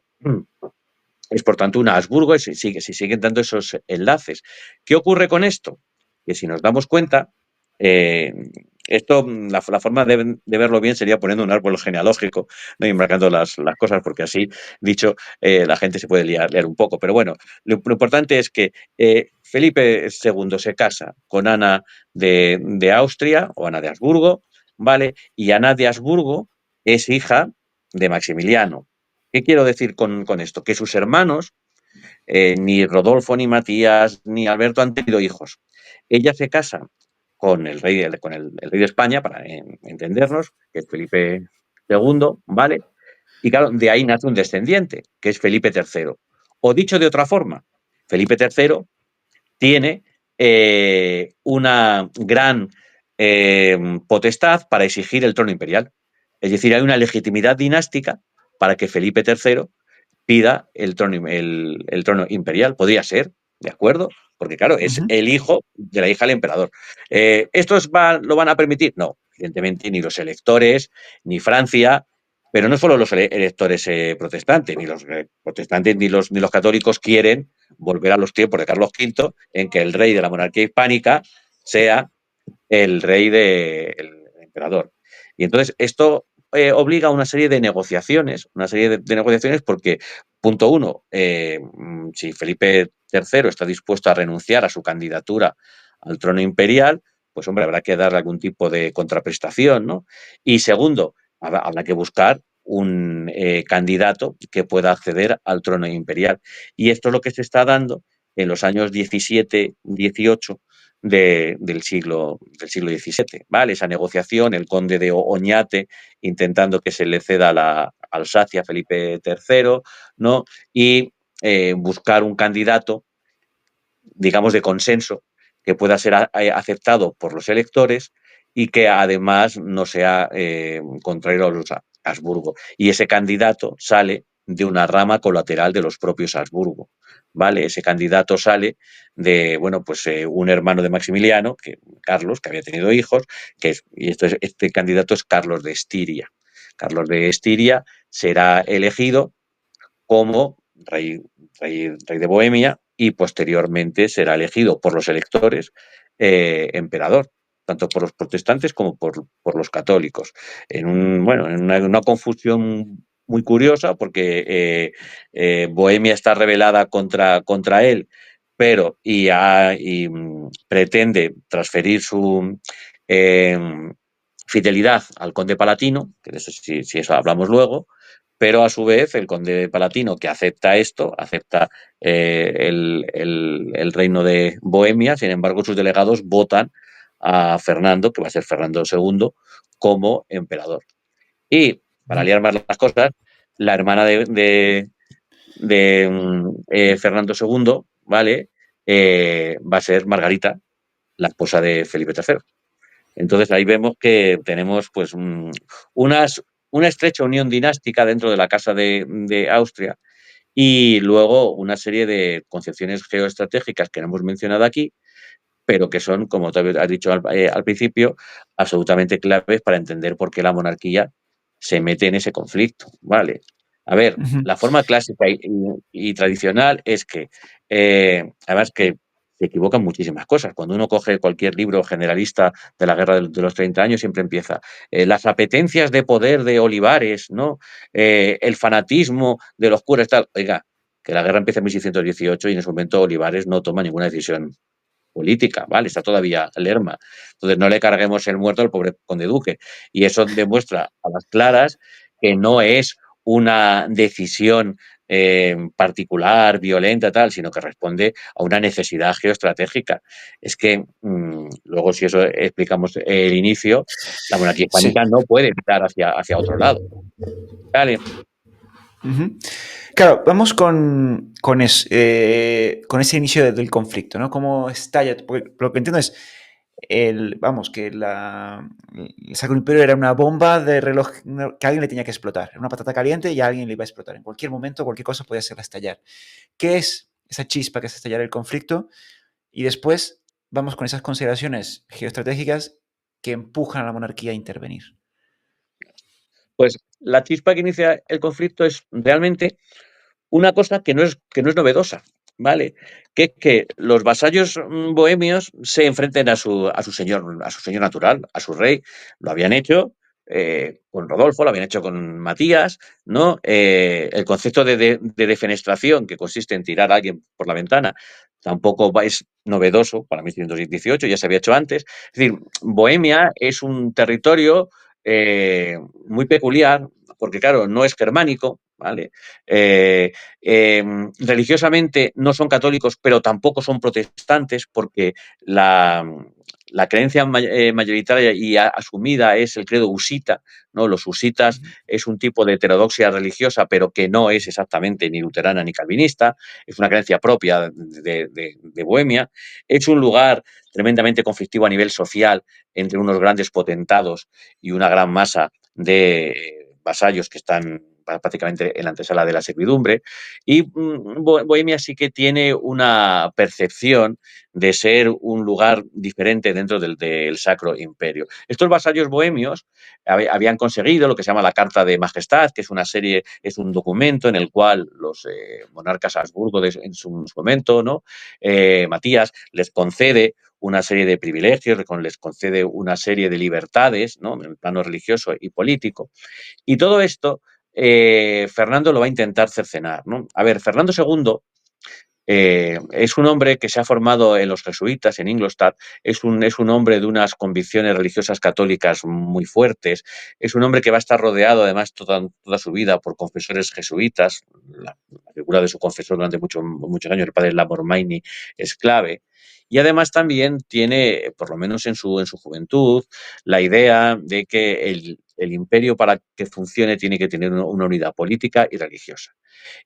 por tanto una Habsburgo, y se siguen dando esos enlaces. ¿Qué ocurre con esto? Que si nos damos cuenta, eh, esto, la forma de verlo bien sería poniendo un árbol genealógico, ¿no? Y marcando las cosas, porque así, dicho, la gente se puede liar un poco. Pero bueno, lo importante es que Felipe II se casa con Ana de Austria, o Ana de Habsburgo, ¿vale? Y Ana de Habsburgo es hija de Maximiliano. ¿Qué quiero decir con esto? Que sus hermanos, ni Rodolfo, ni Matías, ni Alberto han tenido hijos. Ella se casa con el rey de España, para entendernos, que es Felipe II, ¿vale? Y claro, de ahí nace un descendiente, que es Felipe III. O dicho de otra forma, Felipe III tiene una gran potestad para exigir el trono imperial. Es decir, hay una legitimidad dinástica para que Felipe III pida el trono imperial. Podría ser, ¿de acuerdo? Porque, claro, es Ujú. el hijo de la hija del emperador. ¿Estos lo van a permitir? No, evidentemente, ni los electores, ni Francia, pero no solo los electores protestantes, ni los protestantes ni los católicos quieren volver a los tiempos de Carlos V, en que el rey de la monarquía hispánica sea el rey del emperador. Y entonces esto obliga a una serie de negociaciones porque, punto uno, si Felipe III está dispuesto a renunciar a su candidatura al trono imperial, pues hombre, habrá que darle algún tipo de contraprestación, ¿no? Y segundo, habrá que buscar un candidato que pueda acceder al trono imperial. Y esto es lo que se está dando en los años 17, 18 del siglo XVII, ¿vale? Esa negociación, el conde de Oñate intentando que se le ceda la Alsacia a Felipe III, ¿no? Y buscar un candidato, digamos, de consenso que pueda ser aceptado por los electores y que además no sea contrario a los Habsburgo. Y ese candidato sale de una rama colateral de los propios Habsburgo, ¿vale? Ese candidato sale de, bueno, pues un hermano de Maximiliano, Carlos, que había tenido hijos, este candidato es Carlos de Estiria. Carlos de Estiria será elegido como rey de Bohemia y posteriormente será elegido por los electores emperador, tanto por los protestantes como por los católicos. En una confusión muy curiosa porque Bohemia está rebelada contra él, pero pretende transferir su eh, fidelidad al conde palatino, que de eso, si eso hablamos luego, pero a su vez el conde palatino que acepta esto, acepta el reino de Bohemia, sin embargo sus delegados votan a Fernando, que va a ser Fernando II, como emperador. Y para liar más las cosas, la hermana de Fernando II, ¿vale? Va a ser Margarita, la esposa de Felipe III. Entonces ahí vemos que tenemos pues una estrecha unión dinástica dentro de la Casa de Austria y luego una serie de concepciones geoestratégicas que no hemos mencionado aquí, pero que son, como tú has dicho al principio, absolutamente claves para entender por qué la monarquía se mete en ese conflicto. Vale. A ver, Ujú. la forma clásica y tradicional es que, además que se equivocan muchísimas cosas. Cuando uno coge cualquier libro generalista de la guerra de los 30 años, siempre empieza las apetencias de poder de Olivares, ¿no? El fanatismo de los curas, tal. Oiga, que la guerra empieza en 1618 y en ese momento Olivares no toma ninguna decisión política, ¿vale? Está todavía Lerma. Entonces no le carguemos el muerto al pobre conde duque. Y eso demuestra a las claras que no es una decisión particular, violenta, tal, sino que responde a una necesidad geoestratégica. Es que luego, si eso explicamos el inicio, la monarquía Sí. hispánica no puede mirar hacia otro lado. ¿Vale? Ujú. Claro, vamos con ese inicio del conflicto, ¿no? ¿Cómo estalla? Porque lo que entiendo es, vamos, que el Sacro Imperio era una bomba de reloj que alguien le tenía que explotar. Era una patata caliente y a alguien le iba a explotar. En cualquier momento, cualquier cosa podía hacerla estallar. ¿Qué es esa chispa que hace estallar el conflicto? Y después vamos con esas consideraciones geoestratégicas que empujan a la monarquía a intervenir. Pues la chispa que inicia el conflicto es realmente una cosa que no es novedosa, ¿vale? Que los vasallos bohemios se enfrenten a su señor natural, a su rey. Lo habían hecho con Rodolfo, lo habían hecho con Matías, ¿no? El concepto de defenestración, que consiste en tirar a alguien por la ventana, tampoco es novedoso para 1618, ya se había hecho antes. Es decir, Bohemia es un territorio muy peculiar, porque claro, no es germánico, ¿vale? Eh, Religiosamente no son católicos, pero tampoco son protestantes, porque la creencia mayoritaria y asumida es el credo husita, ¿no? Los husitas Ujú. es un tipo de heterodoxia religiosa, pero que no es exactamente ni luterana ni calvinista, es una creencia propia de Bohemia. Es un lugar tremendamente conflictivo a nivel social entre unos grandes potentados y una gran masa de vasallos que están prácticamente en la antesala de la servidumbre. Y Bohemia sí que tiene una percepción de ser un lugar diferente dentro del Sacro Imperio. Estos vasallos bohemios habían conseguido lo que se llama la Carta de Majestad, que es una serie, es un documento en el cual los monarcas Habsburgo en su momento, ¿no? Matías les concede una serie de privilegios, les concede una serie de libertades, ¿no? En el plano religioso y político. Y todo esto Fernando lo va a intentar cercenar, ¿no? A ver, Fernando II es un hombre que se ha formado en los jesuitas, en Ingolstadt, es un hombre de unas convicciones religiosas católicas muy fuertes, es un hombre que va a estar rodeado además toda su vida por confesores jesuitas, la figura de su confesor durante muchos años, el padre Lamormaini, es clave. Y además también tiene, por lo menos en su juventud, la idea de que el imperio para que funcione tiene que tener una unidad política y religiosa.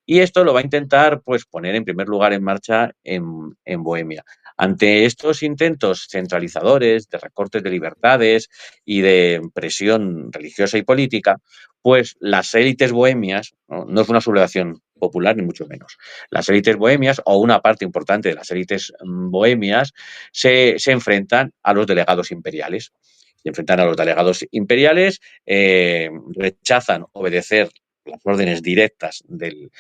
Y esto lo va a intentar pues, poner en primer lugar en marcha en Bohemia. Ante estos intentos centralizadores de recortes de libertades y de presión religiosa y política, pues las élites bohemias, no es una sublevación popular ni mucho menos, las élites bohemias o una parte importante de las élites bohemias se enfrentan a los delegados imperiales. Se enfrentan a los delegados imperiales, rechazan obedecer las órdenes directas del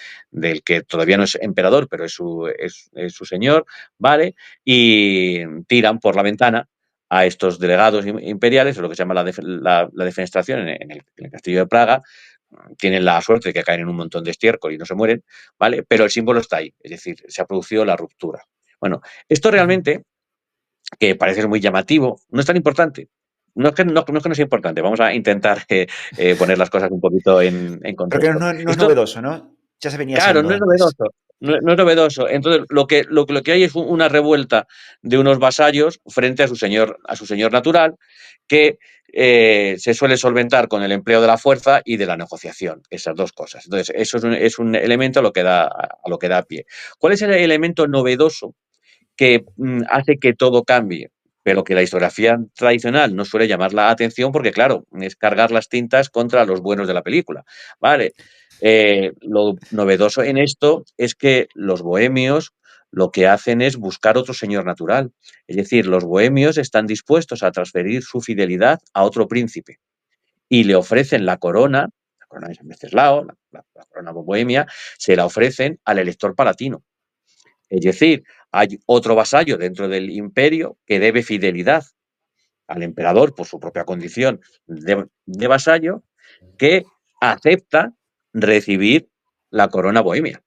que todavía no es emperador, pero es su señor, ¿vale? Y tiran por la ventana a estos delegados imperiales, lo que se llama la defenestración en el castillo de Praga. Tienen la suerte de que caen en un montón de estiércol y no se mueren, ¿vale? Pero el símbolo está ahí, es decir, se ha producido la ruptura. Bueno, esto Ujú. realmente, que parece ser muy llamativo, no es tan importante. No sea importante, vamos a intentar poner las cosas un poquito en Pero que contexto. no es Esto novedoso, ¿no? Ya se venía Claro, haciendo no es antes. novedoso. No es novedoso. Entonces, lo que hay es una revuelta de unos vasallos frente a su señor natural, que se suele solventar con el empleo de la fuerza y de la negociación, esas dos cosas. Entonces, eso es un elemento a lo que da pie. ¿Cuál es el elemento novedoso que hace que todo cambie? Pero que la historiografía tradicional no suele llamar la atención porque, claro, es cargar las tintas contra los buenos de la película. Vale. Lo novedoso en esto es que los bohemios lo que hacen es buscar otro señor natural. Es decir, los bohemios están dispuestos a transferir su fidelidad a otro príncipe y le ofrecen la corona de San Venceslao, la corona bohemia, se la ofrecen al elector palatino. Es decir, hay otro vasallo dentro del imperio que debe fidelidad al emperador por su propia condición de vasallo, que acepta recibir la corona bohemia.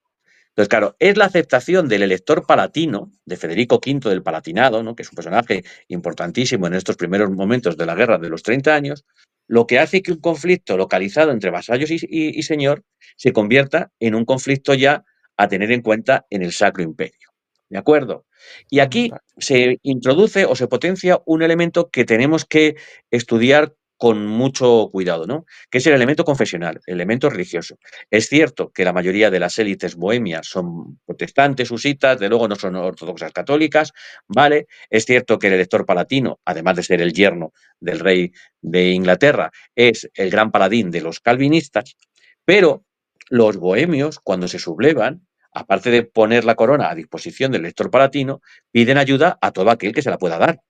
Entonces, claro, es la aceptación del elector palatino, de Federico V del Palatinado, ¿no? Que es un personaje importantísimo en estos primeros momentos de la Guerra de los 30 años, lo que hace que un conflicto localizado entre vasallos y señor se convierta en un conflicto ya a tener en cuenta en el Sacro Imperio. ¿De acuerdo? Y aquí Vale. se introduce o se potencia un elemento que tenemos que estudiar con mucho cuidado, ¿no? Que es el elemento confesional, el elemento religioso. Es cierto que la mayoría de las élites bohemias son protestantes, husitas, de luego no son ortodoxas católicas, ¿vale? Es cierto que el elector palatino, además de ser el yerno del rey de Inglaterra, es el gran paladín de los calvinistas, pero los bohemios, cuando se sublevan, aparte de poner la corona a disposición del elector palatino, piden ayuda a todo aquel que se la pueda dar.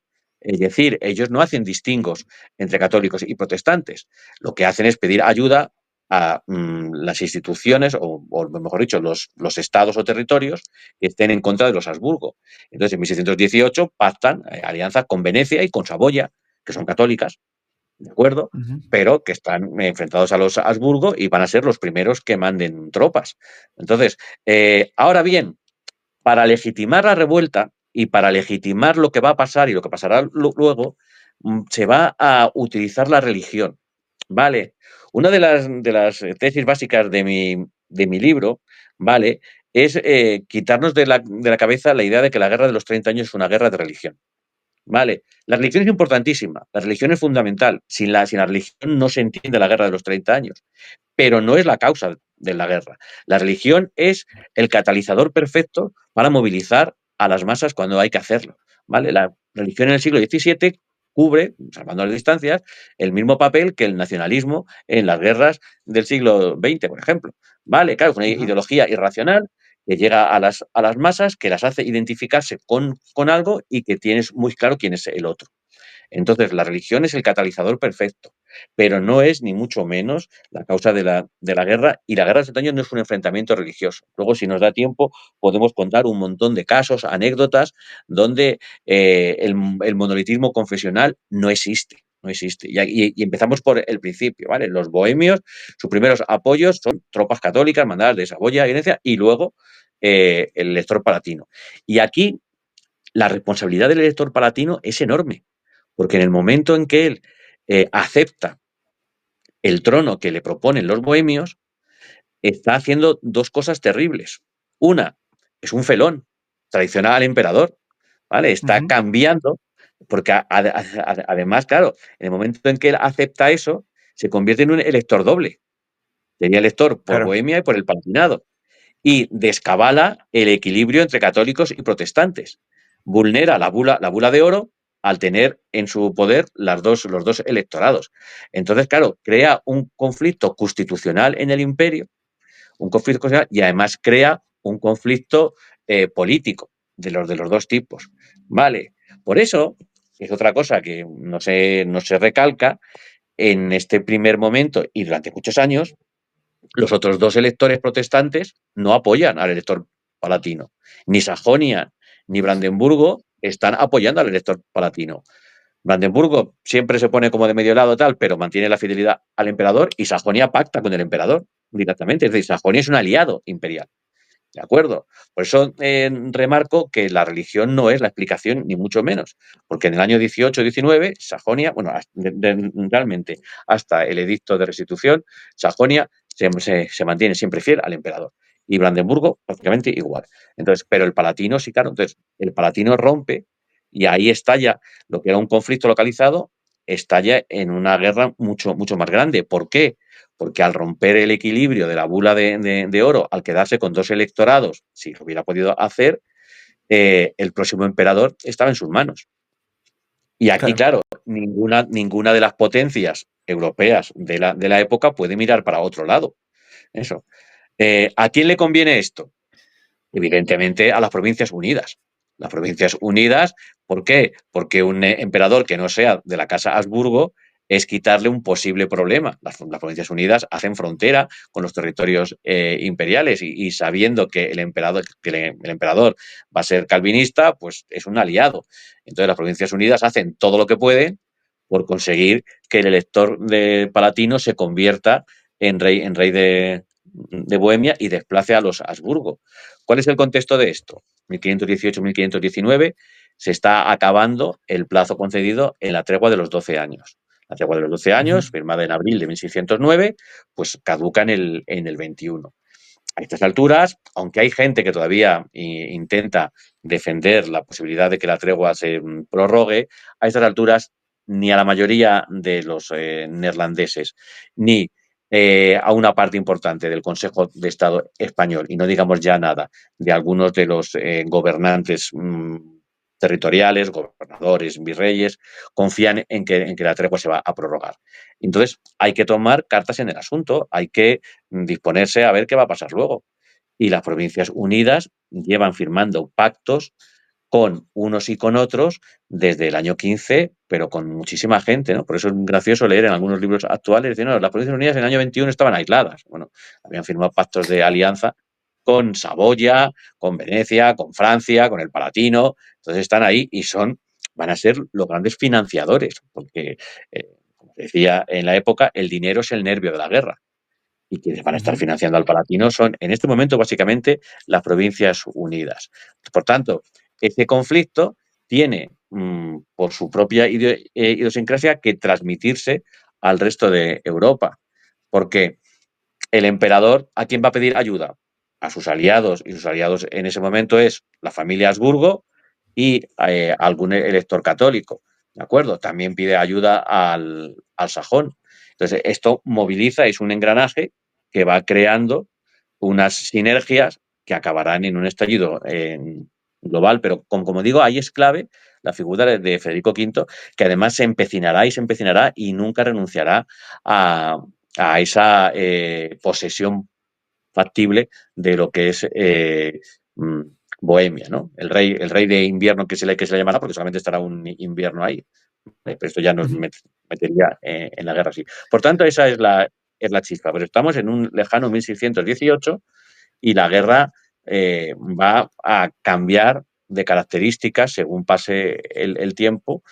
Es decir, ellos no hacen distingos entre católicos y protestantes. Lo que hacen es pedir ayuda a las instituciones, o mejor dicho, los estados o territorios que estén en contra de los Habsburgo. Entonces, en 1618 pactan alianzas con Venecia y con Saboya, que son católicas, ¿de acuerdo? Ujú. Pero que están enfrentados a los Habsburgo y van a ser los primeros que manden tropas. Entonces, ahora bien, para legitimar la revuelta y para legitimar lo que va a pasar y lo que pasará luego, se va a utilizar la religión. Vale. Una de las tesis básicas de mi libro, ¿vale? Es quitarnos de la cabeza la idea de que la guerra de los 30 años es una guerra de religión. Vale, la religión es importantísima, la religión es fundamental. Sin la religión no se entiende la guerra de los 30 años, pero no es la causa de la guerra. La religión es el catalizador perfecto para movilizar a las masas cuando hay que hacerlo. ¿Vale? La religión en el siglo XVII cubre, salvando las distancias, el mismo papel que el nacionalismo en las guerras del siglo XX, por ejemplo. Vale, claro, una Ajá, ideología irracional que llega a las masas, que las hace identificarse con algo y que tienes muy claro quién es el otro. Entonces, la religión es el catalizador perfecto, pero no es ni mucho menos la causa de la guerra, y la guerra de 70 años no es un enfrentamiento religioso. Luego, si nos da tiempo, podemos contar un montón de casos, anécdotas, donde el monolitismo confesional no existe. No existe. Y empezamos por el principio, ¿vale? Los bohemios, sus primeros apoyos son tropas católicas mandadas de Saboya y Venecia, y luego el elector palatino. Y aquí la responsabilidad del elector palatino es enorme, porque en el momento en que él acepta el trono que le proponen los bohemios, está haciendo dos cosas terribles. Una, es un felón, traicionar al emperador, ¿vale? Está ujú, cambiando, porque además, claro, en el momento en que él acepta eso, se convierte en un elector doble. Sería elector por claro, Bohemia y por el Palatinado, y descabala el equilibrio entre católicos y protestantes. Vulnera la bula de oro al tener en su poder los dos electorados. Entonces, claro, crea un conflicto constitucional en el imperio, un conflicto constitucional, y además crea un conflicto político de los dos tipos. Vale, por eso es otra cosa que no se recalca en este primer momento y durante muchos años. Los otros dos electores protestantes no apoyan al elector palatino. Ni Sajonia ni Brandenburgo están apoyando al elector palatino. Brandenburgo siempre se pone como de medio lado tal, pero mantiene la fidelidad al emperador, y Sajonia pacta con el emperador directamente. Es decir, Sajonia es un aliado imperial. ¿De acuerdo? Por eso remarco que la religión no es la explicación, ni mucho menos, porque en el año 18-19, Sajonia, bueno, realmente hasta el edicto de restitución, Sajonia se mantiene siempre fiel al emperador. Y Brandenburgo prácticamente igual. Entonces, pero el Palatino sí, claro, entonces el Palatino rompe, y ahí estalla lo que era un conflicto localizado, estalla en una guerra mucho, mucho más grande. ¿Por qué? Porque al romper el equilibrio de la bula de oro, al quedarse con dos electorados, si lo hubiera podido hacer, el próximo emperador estaba en sus manos. Y aquí, claro. claro, ninguna de las potencias europeas de la época puede mirar para otro lado. Eso. ¿A quién le conviene esto? Evidentemente a las Provincias Unidas. Las Provincias Unidas, ¿por qué? Porque un emperador que no sea de la casa Habsburgo es quitarle un posible problema. Las Provincias Unidas hacen frontera con los territorios imperiales, y sabiendo el emperador va a ser calvinista, pues es un aliado. Entonces las Provincias Unidas hacen todo lo que pueden por conseguir que el elector de Palatino se convierta en rey de Bohemia y desplace a los Habsburgo. ¿Cuál es el contexto de esto? 1518-1519 se está acabando el plazo concedido en la tregua de los 12 años. La tregua de los 12 Ujú, años, firmada en abril de 1609, pues caduca en el 21. A estas alturas, aunque hay gente que todavía intenta defender la posibilidad de que la tregua se prorrogue, a estas alturas ni a la mayoría de los neerlandeses, ni a una parte importante del Consejo de Estado español, y no digamos ya nada de algunos de los gobernantes territoriales, gobernadores, virreyes, confían en que la tregua se va a prorrogar. Entonces, hay que tomar cartas en el asunto, hay que disponerse a ver qué va a pasar luego. Y las Provincias Unidas llevan firmando pactos con unos y con otros desde el año 15, pero con muchísima gente, ¿no? Por eso es gracioso leer en algunos libros actuales, decir, no, las Provincias Unidas en el año 21 estaban aisladas. Bueno, habían firmado pactos de alianza con Saboya, con Venecia, con Francia, con el Palatino. Entonces están ahí y van a ser los grandes financiadores, porque, como decía en la época, el dinero es el nervio de la guerra, y quienes van a estar ujú, financiando al Palatino son, en este momento, básicamente las Provincias Unidas. Por tanto, este conflicto tiene, por su propia idiosincrasia, que transmitirse al resto de Europa, porque el emperador, ¿a quién va a pedir ayuda? A sus aliados, y sus aliados en ese momento es la familia Habsburgo y algún elector católico, ¿de acuerdo? También pide ayuda al sajón. Entonces, esto moviliza, es un engranaje que va creando unas sinergias que acabarán en un estallido global, pero como digo, ahí es clave la figura de Federico V, que además se empecinará y se empecinará y nunca renunciará a, a esa posesión factible de lo que es mm, Bohemia, ¿no? El rey de invierno que se le llamará, porque solamente estará un invierno ahí. Pero esto ya nos Ujú. metería en la guerra, sí. Por tanto, esa es la chispa. Pero estamos en un lejano 1618 y la guerra va a cambiar de características según pase el tiempo,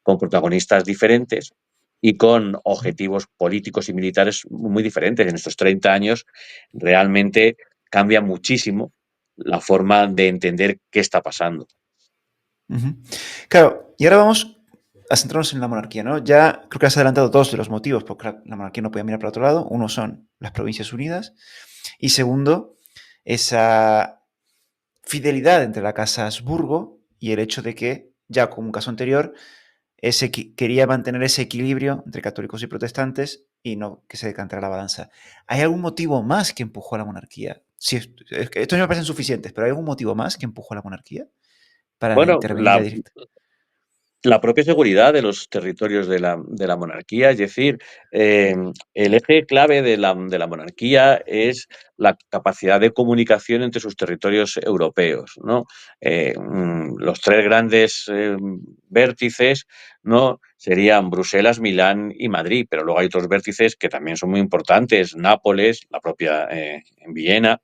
con protagonistas diferentes y con objetivos políticos y militares muy diferentes. En estos 30 años realmente cambia muchísimo la forma de entender qué está pasando. Ujú. Claro, y ahora vamos a centrarnos en la monarquía, ¿no? Ya creo que has adelantado dos de los motivos por que la monarquía no podía mirar para otro lado. Uno son las Provincias Unidas y segundo, esa fidelidad entre la Casa Habsburgo y el hecho de que, ya como un caso anterior, quería mantener ese equilibrio entre católicos y protestantes y no que se decantara la balanza. ¿Hay algún motivo más que empujó a la monarquía? Sí, es que estos no me parecen suficientes, pero ¿hay algún motivo más que empujó a la monarquía para Bueno, intervenir ya directo? la propia seguridad de los territorios de la monarquía, es decir, el eje clave de la monarquía es la capacidad de comunicación entre sus territorios europeos, ¿no? Los tres grandes vértices, ¿no? Serían Bruselas, Milán y Madrid, pero luego hay otros vértices que también son muy importantes, Nápoles, la propia en Viena.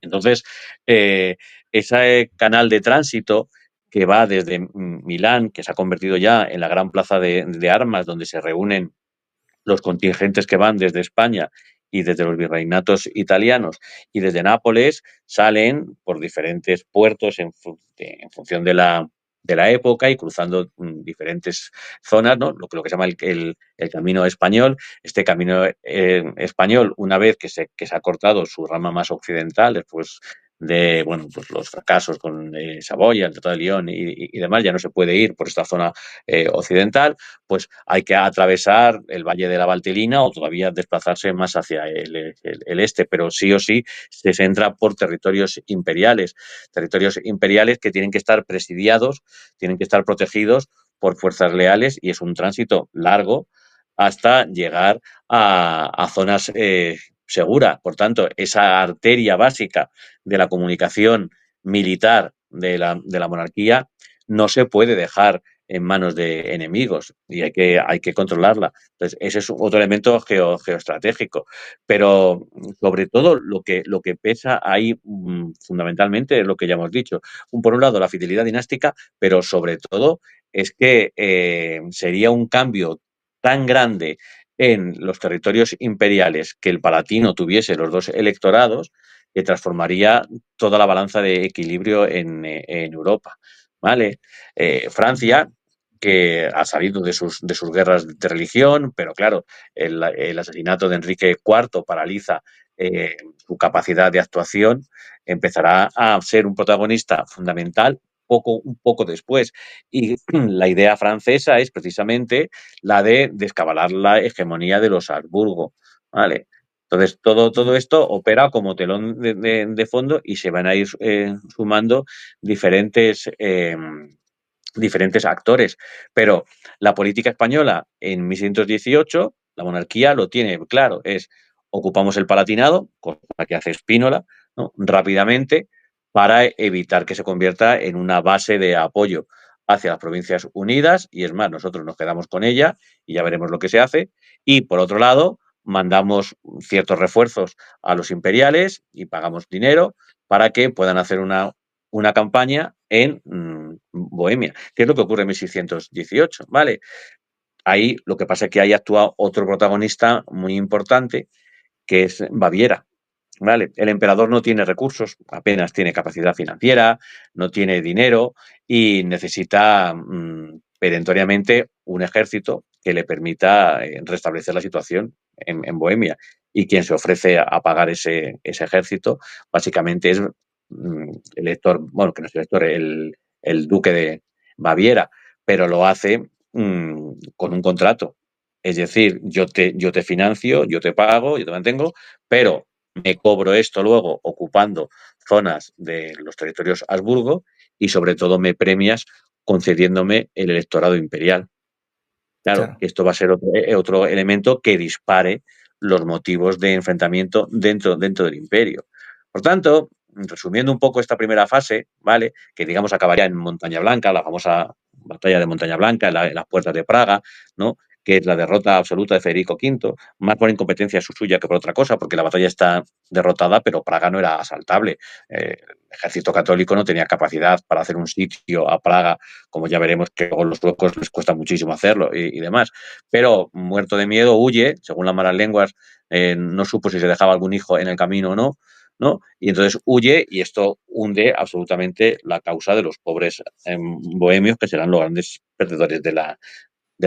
Entonces, ese canal de tránsito que va desde Milán, que se ha convertido ya en la gran plaza de armas, donde se reúnen los contingentes que van desde España y desde los virreinatos italianos y desde Nápoles salen por diferentes puertos en función de la época y cruzando diferentes zonas, ¿no? Lo que se llama el camino español. Este camino español, una vez que se ha cortado su rama más occidental, después de bueno, pues los fracasos con Saboya, el Tratado de Lyon y demás, ya no se puede ir por esta zona occidental, pues hay que atravesar el Valle de la Valtelina o todavía desplazarse más hacia el este, pero sí o sí se entra por territorios imperiales que tienen que estar presidiados, tienen que estar protegidos por fuerzas leales y es un tránsito largo hasta llegar a zonas seguras. Por tanto, esa arteria básica de la comunicación militar de la monarquía no se puede dejar en manos de enemigos y hay que controlarla. Entonces, ese es otro elemento geoestratégico. Pero sobre todo lo que pesa ahí fundamentalmente es lo que ya hemos dicho. Por un lado, la fidelidad dinástica, pero sobre todo es que sería un cambio tan grande en los territorios imperiales que el Palatino tuviese los dos electorados que transformaría toda la balanza de equilibrio en Europa. ¿Vale? Francia, que ha salido de sus guerras de religión, pero claro, el asesinato de Enrique IV paraliza su capacidad de actuación, empezará a ser un protagonista fundamental un poco después. Y la idea francesa es precisamente la de descabalar la hegemonía de los Habsburgo. ¿Vale? Entonces, todo esto opera como telón de fondo y se van a ir sumando diferentes diferentes actores. Pero la política española en 1618, la monarquía lo tiene claro, es ocupamos el Palatinado, cosa que hace Spínola, ¿no? Rápidamente para evitar que se convierta en una base de apoyo hacia las Provincias Unidas, y es más, nosotros nos quedamos con ella y ya veremos lo que se hace. Y por otro lado, mandamos ciertos refuerzos a los imperiales y pagamos dinero para que puedan hacer una campaña en Bohemia. ¿Qué es lo que ocurre en 1618? ¿Vale? Ahí lo que pasa es que ahí actúa otro protagonista muy importante, que es Baviera. ¿Vale? El emperador no tiene recursos, apenas tiene capacidad financiera, no tiene dinero y necesita perentoriamente un ejército que le permita restablecer la situación Bohemia. Y quien se ofrece a pagar ese ejército básicamente es el Héctor, bueno, que no es el Héctor, el duque de Baviera, pero lo hace con un contrato. Es decir, yo te financio, yo te pago, yo te mantengo, pero me cobro esto luego ocupando zonas de los territorios Habsburgo y sobre todo me premias concediéndome el electorado imperial. Claro, Claro, esto va a ser otro elemento que dispare los motivos de enfrentamiento dentro del imperio. Por tanto, resumiendo un poco esta primera fase, ¿vale? Que digamos acabaría en Montaña Blanca, la famosa batalla de Montaña Blanca, en las puertas de Praga, ¿no? Que es la derrota absoluta de Federico V, más por incompetencia suya que por otra cosa, porque la batalla está derrotada, pero Praga no era asaltable. El ejército católico no tenía capacidad para hacer un sitio a Praga, como ya veremos que a los suecos les cuesta muchísimo hacerlo y demás. Pero muerto de miedo, huye, según las malas lenguas, no supo si se dejaba algún hijo en el camino o no, ¿no? Y entonces huye y esto hunde absolutamente la causa de los pobres bohemios, que serán los grandes perdedores de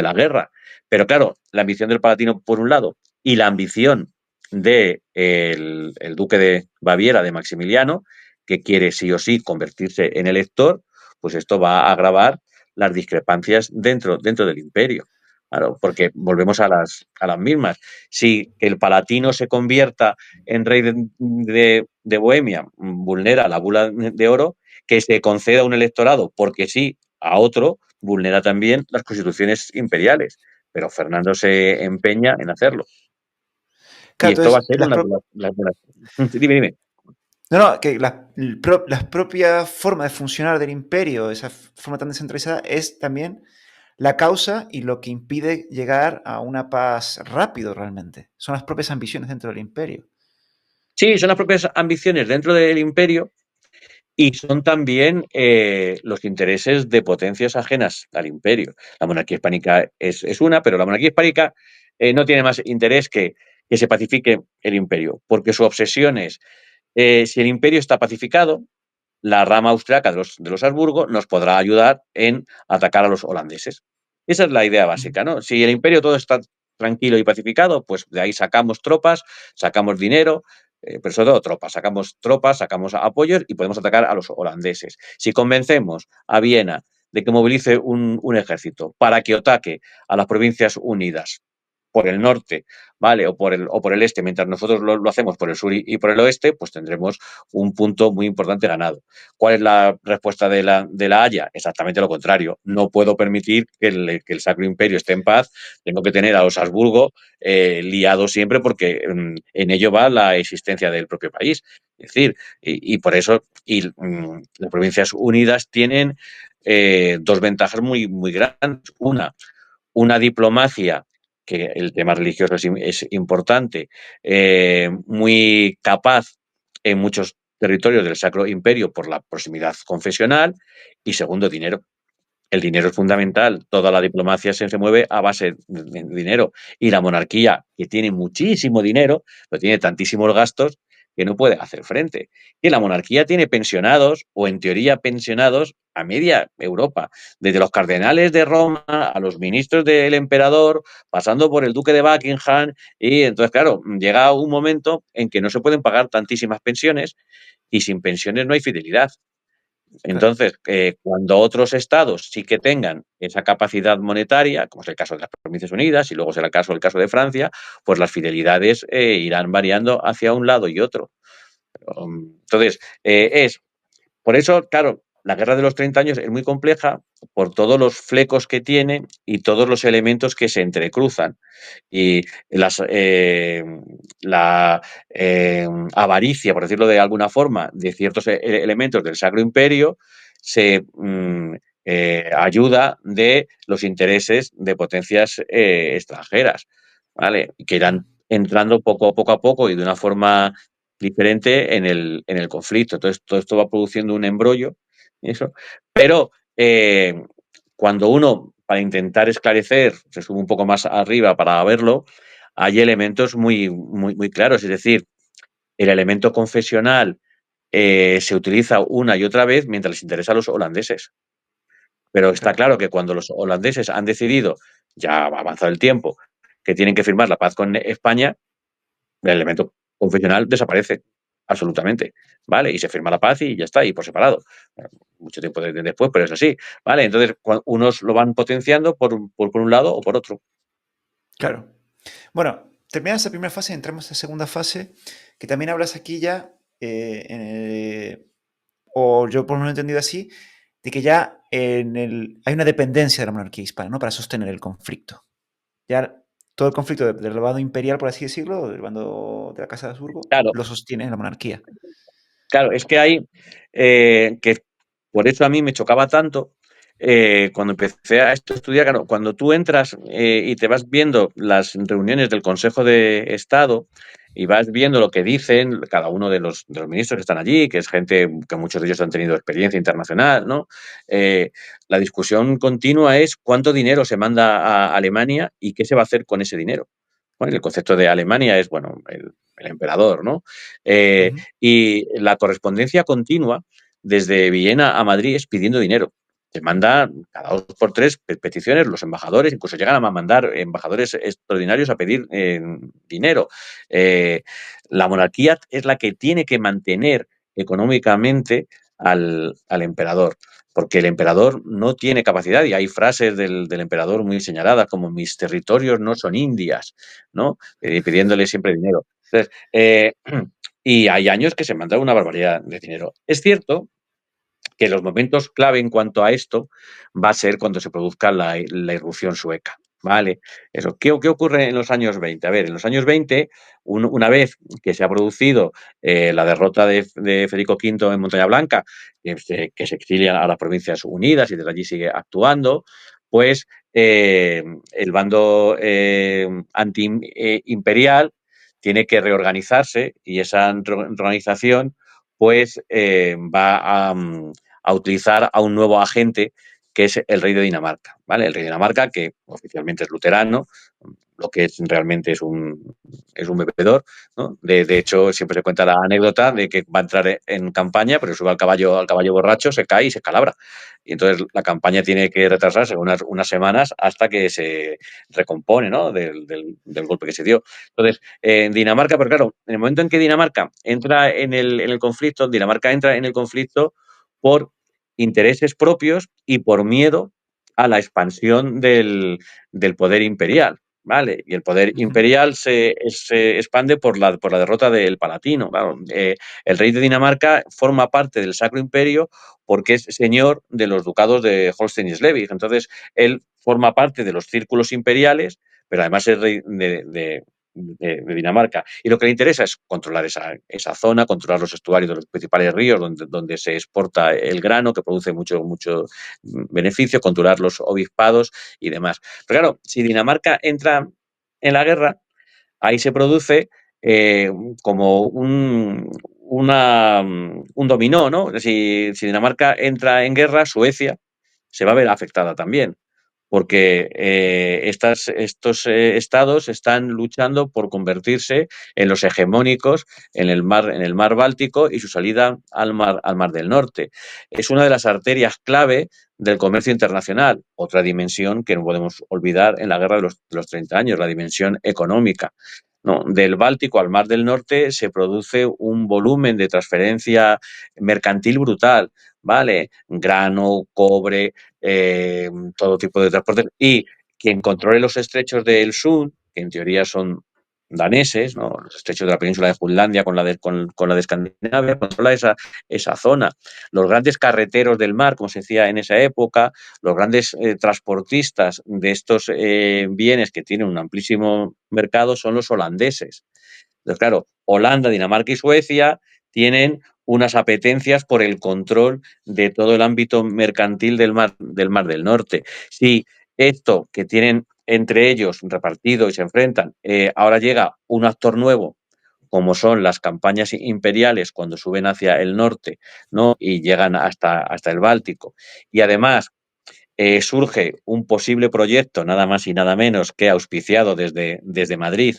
la guerra. Pero claro, la ambición del Palatino por un lado y la ambición del de el duque de Baviera, de Maximiliano, que quiere sí o sí convertirse en elector, pues esto va a agravar las discrepancias dentro del imperio. Claro, porque volvemos a las mismas. Si el Palatino se convierta en rey de Bohemia, vulnera la bula de oro, que se conceda un electorado porque sí a otro, vulnera también las constituciones imperiales, pero Fernando se empeña en hacerlo. Y claro, esto va a entonces ser una de las. Dime, dime. no, no, que la propia forma de funcionar del imperio, esa forma tan descentralizada, es también la causa y lo que impide llegar a una paz rápido realmente. Son las propias ambiciones dentro del imperio. Sí, son las propias ambiciones dentro del imperio y son también los intereses de potencias ajenas al imperio. La monarquía hispánica es una, pero la monarquía hispánica no tiene más interés que se pacifique el imperio, porque su obsesión es, si el imperio está pacificado, la rama austriaca de los Habsburgo nos podrá ayudar en atacar a los holandeses. Esa es la idea Ujú. básica, ¿no? Si el imperio todo está tranquilo y pacificado, pues de ahí sacamos tropas, sacamos dinero, pero sobre todo tropas, sacamos apoyos y podemos atacar a los holandeses. Si convencemos a Viena de que movilice un ejército para que ataque a las provincias unidas por el norte, ¿vale? O por el este, mientras nosotros lo hacemos por el sur y por el oeste, pues tendremos un punto muy importante ganado. ¿Cuál es la respuesta de la Haya? Exactamente lo contrario. No puedo permitir que el Sacro Imperio esté en paz, tengo que tener a los Habsburgo liados siempre porque en ello va la existencia del propio país. Es decir, y por eso las Provincias Unidas tienen dos ventajas muy, muy grandes. Una diplomacia, que el tema religioso es importante, muy capaz en muchos territorios del Sacro Imperio por la proximidad confesional, y segundo, dinero. El dinero es fundamental, toda la diplomacia se mueve a base de dinero, y la monarquía, que tiene muchísimo dinero, pero tiene tantísimos gastos que no puede hacer frente. Y la monarquía tiene pensionados, o en teoría pensionados, a media Europa, desde los cardenales de Roma a los ministros del emperador, pasando por el duque de Buckingham, y entonces, claro, llega un momento en que no se pueden pagar tantísimas pensiones, y sin pensiones no hay fidelidad. Claro, Entonces, cuando otros estados sí que tengan esa capacidad monetaria, como es el caso de las Provincias Unidas y luego será el caso de Francia, pues las fidelidades irán variando hacia un lado y otro. Entonces, por eso, claro, la guerra de los 30 años es muy compleja por todos los flecos que tiene y todos los elementos que se entrecruzan. Y la avaricia, por decirlo de alguna forma, de ciertos elementos del Sacro Imperio se ayuda de los intereses de potencias extranjeras, ¿vale? Que irán entrando poco a poco y de una forma diferente en el conflicto. Entonces, todo esto va produciendo un embrollo, eso. Pero cuando uno, para intentar esclarecer, se sube un poco más arriba para verlo, hay elementos muy, muy, muy claros. Es decir, el elemento confesional se utiliza una y otra vez mientras les interesa a los holandeses. Pero está claro, claro que cuando los holandeses han decidido, ya ha avanzado el tiempo, que tienen que firmar la paz con España, el elemento confesional desaparece absolutamente, ¿vale? Y se firma la paz y ya está, y por separado. Mucho tiempo después, pero es así, ¿vale? Entonces, unos lo van potenciando por un lado o por otro. claro. Bueno, terminada esa primera fase, entramos en la segunda fase, que también hablas aquí ya, o yo por lo menos he entendido así, de que ya hay una dependencia de la monarquía hispana, ¿no? Para sostener el conflicto. Ya todo el conflicto del bando imperial, por así decirlo, del bando de la Casa de Habsburgo, Claro, lo sostiene la monarquía. claro, es que hay que por eso a mí me chocaba tanto cuando empecé a estudiar, claro, cuando tú entras y te vas viendo las reuniones del Consejo de Estado y vas viendo lo que dicen cada uno de los ministros que están allí, que es gente que muchos de ellos han tenido experiencia internacional, ¿no? Eh, la discusión continua es cuánto dinero se manda a Alemania y qué se va a hacer con ese dinero. Bueno, el concepto de Alemania es, bueno, el emperador, ¿no? Ujú. Y la correspondencia continua desde Villena a Madrid es pidiendo dinero. Se manda cada dos por tres peticiones, los embajadores, incluso llegan a mandar embajadores extraordinarios a pedir dinero. Eh, la monarquía es la que tiene que mantener económicamente al emperador, porque el emperador no tiene capacidad, y hay frases del emperador muy señaladas, como mis territorios no son Indias, ¿no? Pidiéndole siempre dinero. Entonces, y hay años que se manda una barbaridad de dinero. Es cierto que los momentos clave en cuanto a esto va a ser cuando se produzca la irrupción sueca. ¿Vale? Eso. ¿Qué ocurre en los años 20? A ver, en los años 20, una vez que se ha producido la derrota de Federico V en Montaña Blanca, que se exilia a las Provincias Unidas y desde allí sigue actuando, pues el bando anti-imperial tiene que reorganizarse y esa reorganización pues va a utilizar a un nuevo agente que es el rey de Dinamarca, ¿vale? El rey de Dinamarca, que oficialmente es luterano, lo que realmente es un bebedor, ¿no? De hecho, siempre se cuenta la anécdota de que va a entrar en campaña, pero sube al caballo borracho, se cae y se calabra. Y entonces la campaña tiene que retrasarse unas semanas hasta que se recompone, ¿no? Del golpe que se dio. Entonces, en Dinamarca, pero claro, en el momento en que Dinamarca entra en el conflicto, Dinamarca entra en el conflicto por intereses propios y por miedo a la expansión del poder imperial. ¿Vale? Y el poder Ujú. imperial se expande por la derrota del Palatino. Claro, el rey de Dinamarca forma parte del Sacro Imperio porque es señor de los ducados de Holstein y Schleswig. Entonces, él forma parte de los círculos imperiales, pero además es rey de Dinamarca. Y lo que le interesa es controlar esa zona, controlar los estuarios de los principales ríos donde se exporta el grano, que produce mucho beneficio, controlar los obispados y demás. Pero claro, si Dinamarca entra en la guerra, ahí se produce eh, como un dominó, ¿no? Si Dinamarca entra en guerra, Suecia se va a ver afectada también, porque estos estados están luchando por convertirse en los hegemónicos en el mar Báltico y su salida al mar del Norte. Es una de las arterias clave del comercio internacional, otra dimensión que no podemos olvidar en la guerra de los 30 años, la dimensión económica. No, del Báltico al Mar del Norte se produce un volumen de transferencia mercantil brutal, ¿vale? Grano, cobre, todo tipo de transportes. Y quien controle los estrechos del sur, que en teoría son daneses, ¿no? Los estrechos de la península de Jutlandia con la de Escandinavia, controla esa zona. Los grandes carreteros del mar, como se decía en esa época, los grandes transportistas de estos bienes que tienen un amplísimo mercado son los holandeses. Entonces, claro, Holanda, Dinamarca y Suecia tienen unas apetencias por el control de todo el ámbito mercantil del Mar del Norte. Si esto que tienen entre ellos repartido y se enfrentan, ahora llega un actor nuevo, como son las campañas imperiales cuando suben hacia el norte, ¿no? Y llegan hasta el Báltico. Y además surge un posible proyecto, nada más y nada menos que auspiciado desde Madrid,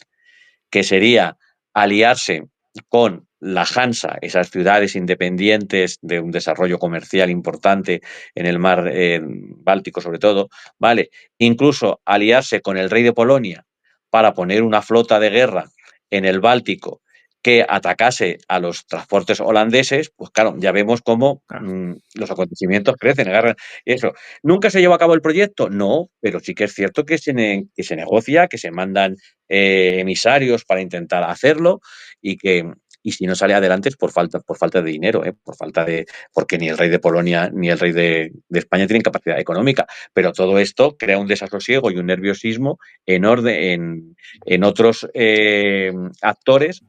que sería aliarse con la Hansa, esas ciudades independientes de un desarrollo comercial importante en el mar Báltico sobre todo, ¿vale? Incluso aliarse con el rey de Polonia para poner una flota de guerra en el Báltico que atacase a los transportes holandeses, pues claro, ya vemos cómo Claro. los acontecimientos crecen, agarran eso. ¿Nunca se llevó a cabo el proyecto? No, pero sí que es cierto que se negocia, que se mandan emisarios para intentar hacerlo y que y si no sale adelante es por falta de dinero, porque ni el rey de Polonia ni el rey de España tienen capacidad económica. Pero todo esto crea un desasosiego y un nerviosismo en otros actores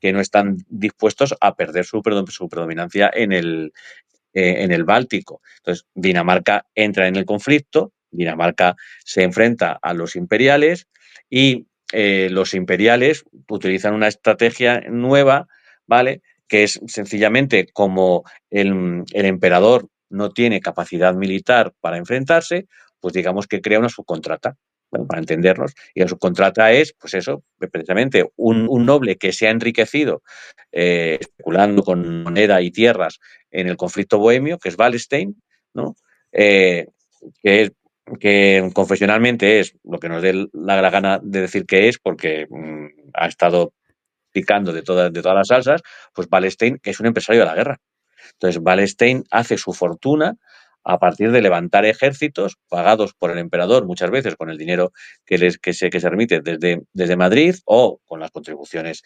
que no están dispuestos a perder su predominancia en el Báltico. Entonces, Dinamarca entra en el conflicto, Dinamarca se enfrenta a los imperiales y los imperiales utilizan una estrategia nueva, ¿vale? Que es sencillamente como el emperador no tiene capacidad militar para enfrentarse, pues digamos que crea una subcontrata. Bueno, para entendernos, y la subcontrata es, pues eso, precisamente un noble que se ha enriquecido especulando con moneda y tierras en el conflicto bohemio, que es Wallenstein, ¿no? Eh, que, es, que confesionalmente es lo que nos dé la gana de decir que es, porque ha estado picando de todas las salsas, pues Wallenstein, que es un empresario de la guerra. Entonces, Wallenstein hace su fortuna a partir de levantar ejércitos pagados por el emperador, muchas veces con el dinero que se remite desde Madrid o con las contribuciones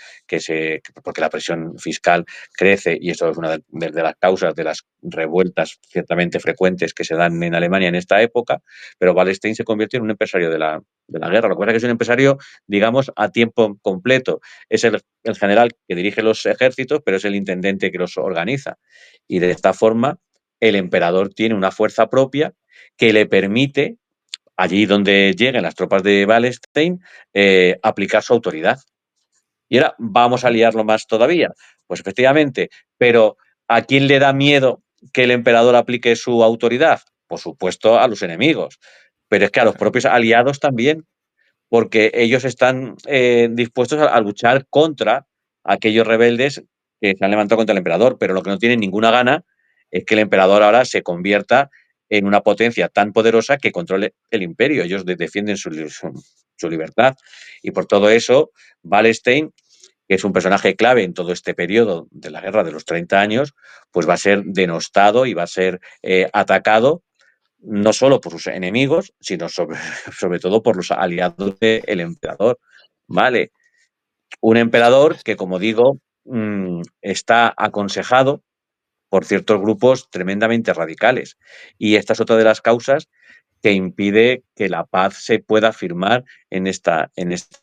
porque la presión fiscal crece y eso es una de las causas de las revueltas ciertamente frecuentes que se dan en Alemania en esta época, pero Wallenstein se convierte en un empresario de la guerra. Lo que pasa es que es un empresario, digamos, a tiempo completo. Es el general que dirige los ejércitos, pero es el intendente que los organiza. Y de esta forma, el emperador tiene una fuerza propia que le permite, allí donde lleguen las tropas de Wallenstein, aplicar su autoridad. Y ahora vamos a liarlo más todavía. Pues efectivamente, pero ¿a quién le da miedo que el emperador aplique su autoridad? Por supuesto, a los enemigos. Pero es que a los Claro. propios aliados también, porque ellos están dispuestos a luchar contra aquellos rebeldes que se han levantado contra el emperador, pero lo que no tienen ninguna gana es que el emperador ahora se convierta en una potencia tan poderosa que controle el imperio. Ellos defienden su libertad. Y por todo eso, Wallenstein, que es un personaje clave en todo este periodo de la guerra de los 30 años, pues va a ser denostado y va a ser atacado no solo por sus enemigos, sino sobre todo por los aliados del emperador. ¿Vale? Un emperador que, como digo, está aconsejado por ciertos grupos tremendamente radicales. Y esta es otra de las causas que impide que la paz se pueda firmar en esta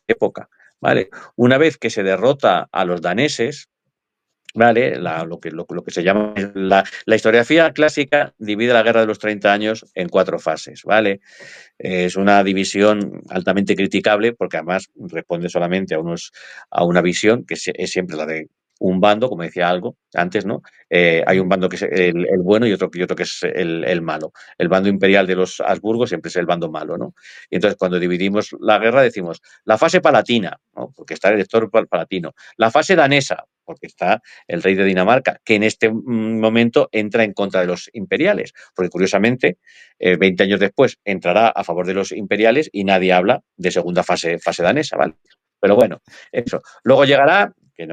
época. ¿Vale? Una vez que se derrota a los daneses, ¿vale? Lo que se llama la historiografía clásica divide la guerra de los 30 años en 4 fases, ¿vale? Es una división altamente criticable porque además responde solamente a una visión que es siempre la de un bando, como decía algo antes, ¿no? Hay un bando que es el bueno y otro que es el malo. El bando imperial de los Habsburgo siempre es el bando malo, ¿no? Y entonces cuando dividimos la guerra decimos la fase palatina, ¿no? Porque está el elector palatino, la fase danesa, porque está el rey de Dinamarca, que en este momento entra en contra de los imperiales, porque curiosamente 20 años después entrará a favor de los imperiales y nadie habla de segunda fase danesa, ¿vale? Pero bueno, eso. Luego llegará, que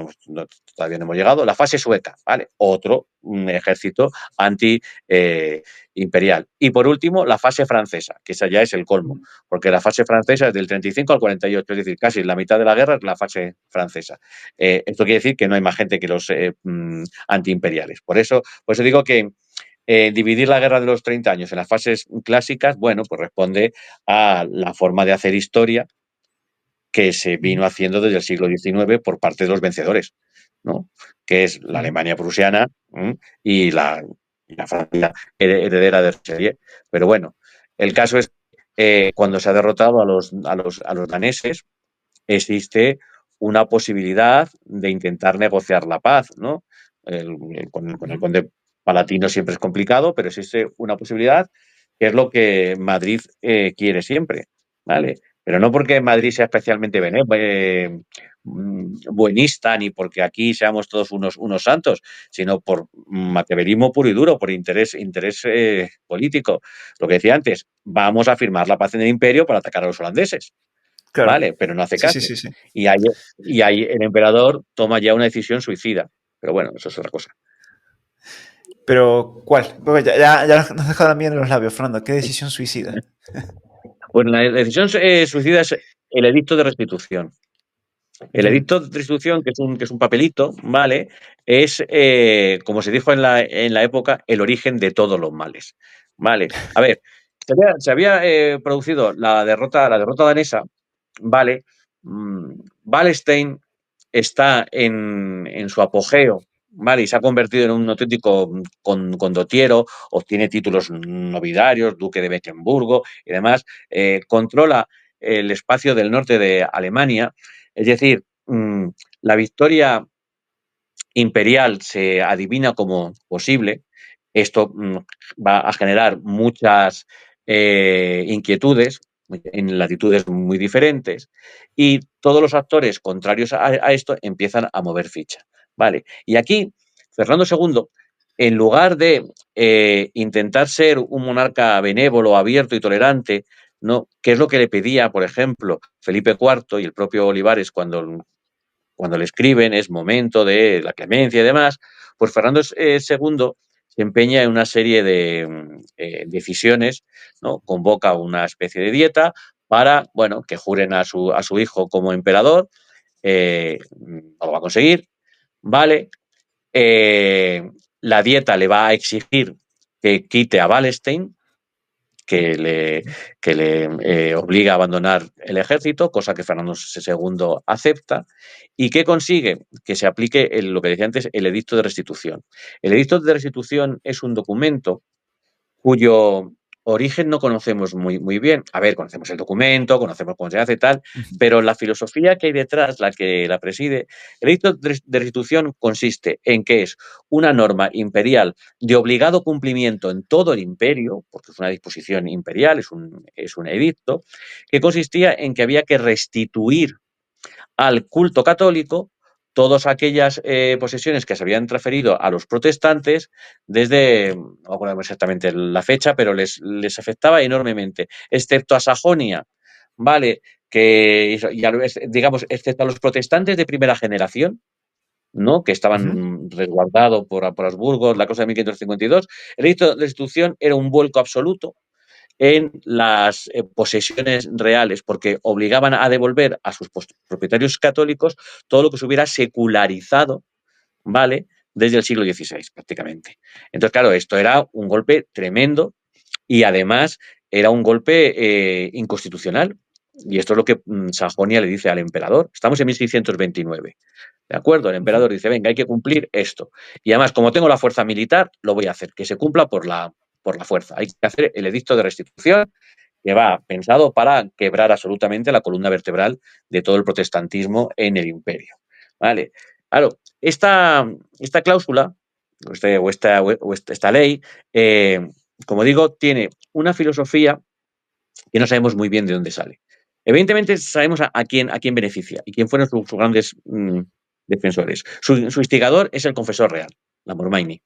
todavía no hemos llegado, la fase sueca, ¿vale? Otro ejército anti-imperial. Y por último, la fase francesa, que esa ya es el colmo, porque la fase francesa es del 35 al 48, es decir, casi la mitad de la guerra es la fase francesa. Esto quiere decir que no hay más gente que los antiimperiales. Por eso digo que dividir la guerra de los 30 años en las fases clásicas, bueno, pues responde a la forma de hacer historia que se vino haciendo desde el siglo XIX por parte de los vencedores, ¿no? Que es la Alemania prusiana y la Francia heredera de serie. Pero bueno, el caso es cuando se ha derrotado a los daneses, existe una posibilidad de intentar negociar la paz, ¿no? Con el conde palatino siempre es complicado, pero existe una posibilidad que es lo que Madrid quiere siempre, ¿vale? Pero no porque Madrid sea especialmente buenista ni porque aquí seamos todos unos santos, sino por maquiavelismo puro y duro, por interés político. Lo que decía antes, vamos a firmar la paz en el imperio para atacar a los holandeses. Claro. ¿Vale? Pero no hace Sí, sí, caso. sí, sí. Y ahí el emperador toma ya una decisión suicida. Pero bueno, eso es otra cosa. Pero, ¿cuál? Porque ya nos has dejado la mía en los labios, Fernando. ¿Qué decisión suicida? Bueno, la decisión suicida es el edicto de restitución. El Ya. edicto de restitución, que es un papelito, ¿vale? Es, como se dijo en la época, el origen de todos los males, ¿vale? A ver, se había producido la derrota danesa, ¿vale? Wallenstein está en su apogeo, ¿vale? Y se ha convertido en un auténtico condottiero, obtiene títulos nobiliarios, duque de Mecklemburgo y demás, controla el espacio del norte de Alemania, es decir, la victoria imperial se adivina como posible. Esto va a generar muchas inquietudes en latitudes muy diferentes y todos los actores contrarios a esto empiezan a mover ficha. ¿Vale? Y aquí, Fernando II, en lugar de intentar ser un monarca benévolo, abierto y tolerante, ¿no? Que es lo que le pedía, por ejemplo, Felipe IV y el propio Olivares cuando le escriben, es momento de la clemencia y demás, pues Fernando II se empeña en una serie de decisiones, ¿no? Convoca una especie de dieta para, bueno, que juren a su hijo como emperador, no lo va a conseguir, ¿vale? Eh, la dieta le va a exigir que quite a Wallenstein, que le, que le obliga a abandonar el ejército, cosa que Fernando II acepta, y que consigue que se aplique lo que decía antes, el edicto de restitución. El edicto de restitución es un documento cuyo origen no conocemos muy bien. A ver, conocemos el documento, conocemos cómo se hace tal, Ujú. pero la filosofía que hay detrás, la que la preside, el edicto de restitución consiste en que es una norma imperial de obligado cumplimiento en todo el imperio, porque es una disposición imperial, es un edicto, que consistía en que había que restituir al culto católico todas aquellas posesiones que se habían transferido a los protestantes desde, no me acuerdo exactamente la fecha, pero les afectaba enormemente, excepto a Sajonia, ¿vale? Que, ya, digamos, excepto a los protestantes de primera generación, ¿no? Que Ujú. estaban resguardados por Habsburgo, la cosa de 1552, el edicto de restitución era un vuelco absoluto en las posesiones reales, porque obligaban a devolver a sus propietarios católicos todo lo que se hubiera secularizado, ¿vale? Desde el siglo XVI, prácticamente. Entonces, claro, esto era un golpe tremendo y además era un golpe inconstitucional. Y esto es lo que Sajonia le dice al emperador. Estamos en 1629. ¿De acuerdo? El Ujú. emperador dice, venga, hay que cumplir esto. Y además, como tengo la fuerza militar, lo voy a hacer, que se cumpla por la fuerza. Hay que hacer el edicto de restitución que va pensado para quebrar absolutamente la columna vertebral de todo el protestantismo en el imperio. ¿Vale? Claro, esta cláusula, esta ley, como digo, tiene una filosofía que no sabemos muy bien de dónde sale. Evidentemente sabemos a quién beneficia y quién fueron sus grandes defensores. Su instigador es el confesor real, la Mormaini.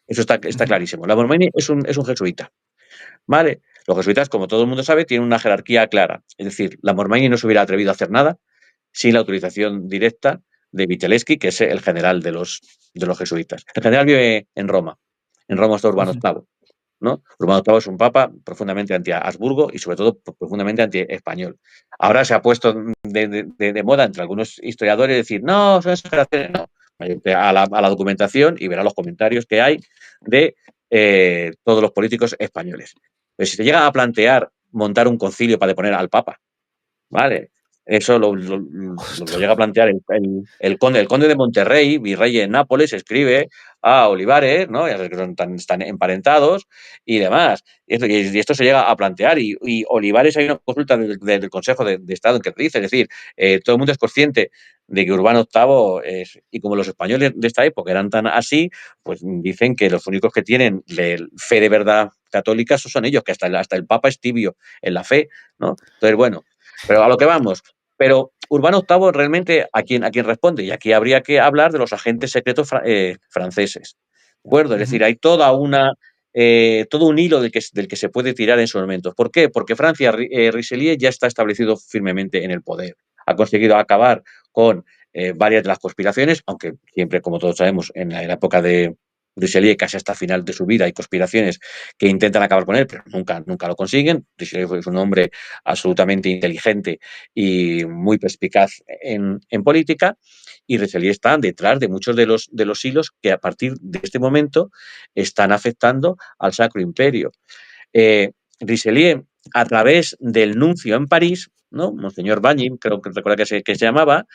Eso está Ujú. clarísimo. La Mormaini es un jesuita. ¿Vale? Los jesuitas, como todo el mundo sabe, tienen una jerarquía clara. Es decir, la Mormaini no se hubiera atrevido a hacer nada sin la autorización directa de Vitelleschi, que es el general de los jesuitas. El general vive en Roma. En Roma está Urbano Ujú. VIII. ¿No? Urbano VIII es un papa profundamente anti-Habsburgo y sobre todo profundamente anti-español. Ahora se ha puesto de moda entre algunos historiadores decir, no, son exageraciones, no. A la documentación y verá los comentarios que hay de todos los políticos españoles. Pero si se llega a plantear montar un concilio para deponer al papa, ¿vale? Eso lo Justo. llega a plantear el conde de Monterrey, virrey de Nápoles, escribe a Olivares, ¿no? Ya sabes que están emparentados y demás. Y esto se llega a plantear. Y Olivares, hay una consulta del Consejo de Estado en que dice, es decir, todo el mundo es consciente de que Urbano VIII y como los españoles de esta época eran tan así, pues dicen que los únicos que tienen fe de verdad católica son ellos, que hasta el Papa es tibio en la fe, ¿no? Entonces, bueno, pero a lo que vamos. Pero Urbano VIII realmente a quién responde. Y aquí habría que hablar de los agentes secretos franceses. ¿De acuerdo? Es Ujú. decir, hay todo un hilo del que se puede tirar en esos momentos. ¿Por qué? Porque Francia, Richelieu ya está establecido firmemente en el poder. Ha conseguido acabar con varias de las conspiraciones, aunque siempre, como todos sabemos, en la época Richelieu casi hasta el final de su vida hay conspiraciones que intentan acabar con él, pero nunca lo consiguen. Richelieu fue un hombre absolutamente inteligente y muy perspicaz en política, y Richelieu está detrás de muchos de los hilos que a partir de este momento están afectando al Sacro Imperio. Richelieu, a través del nuncio en París, ¿no? Monseñor Bagny, creo que recuerda que se llamaba,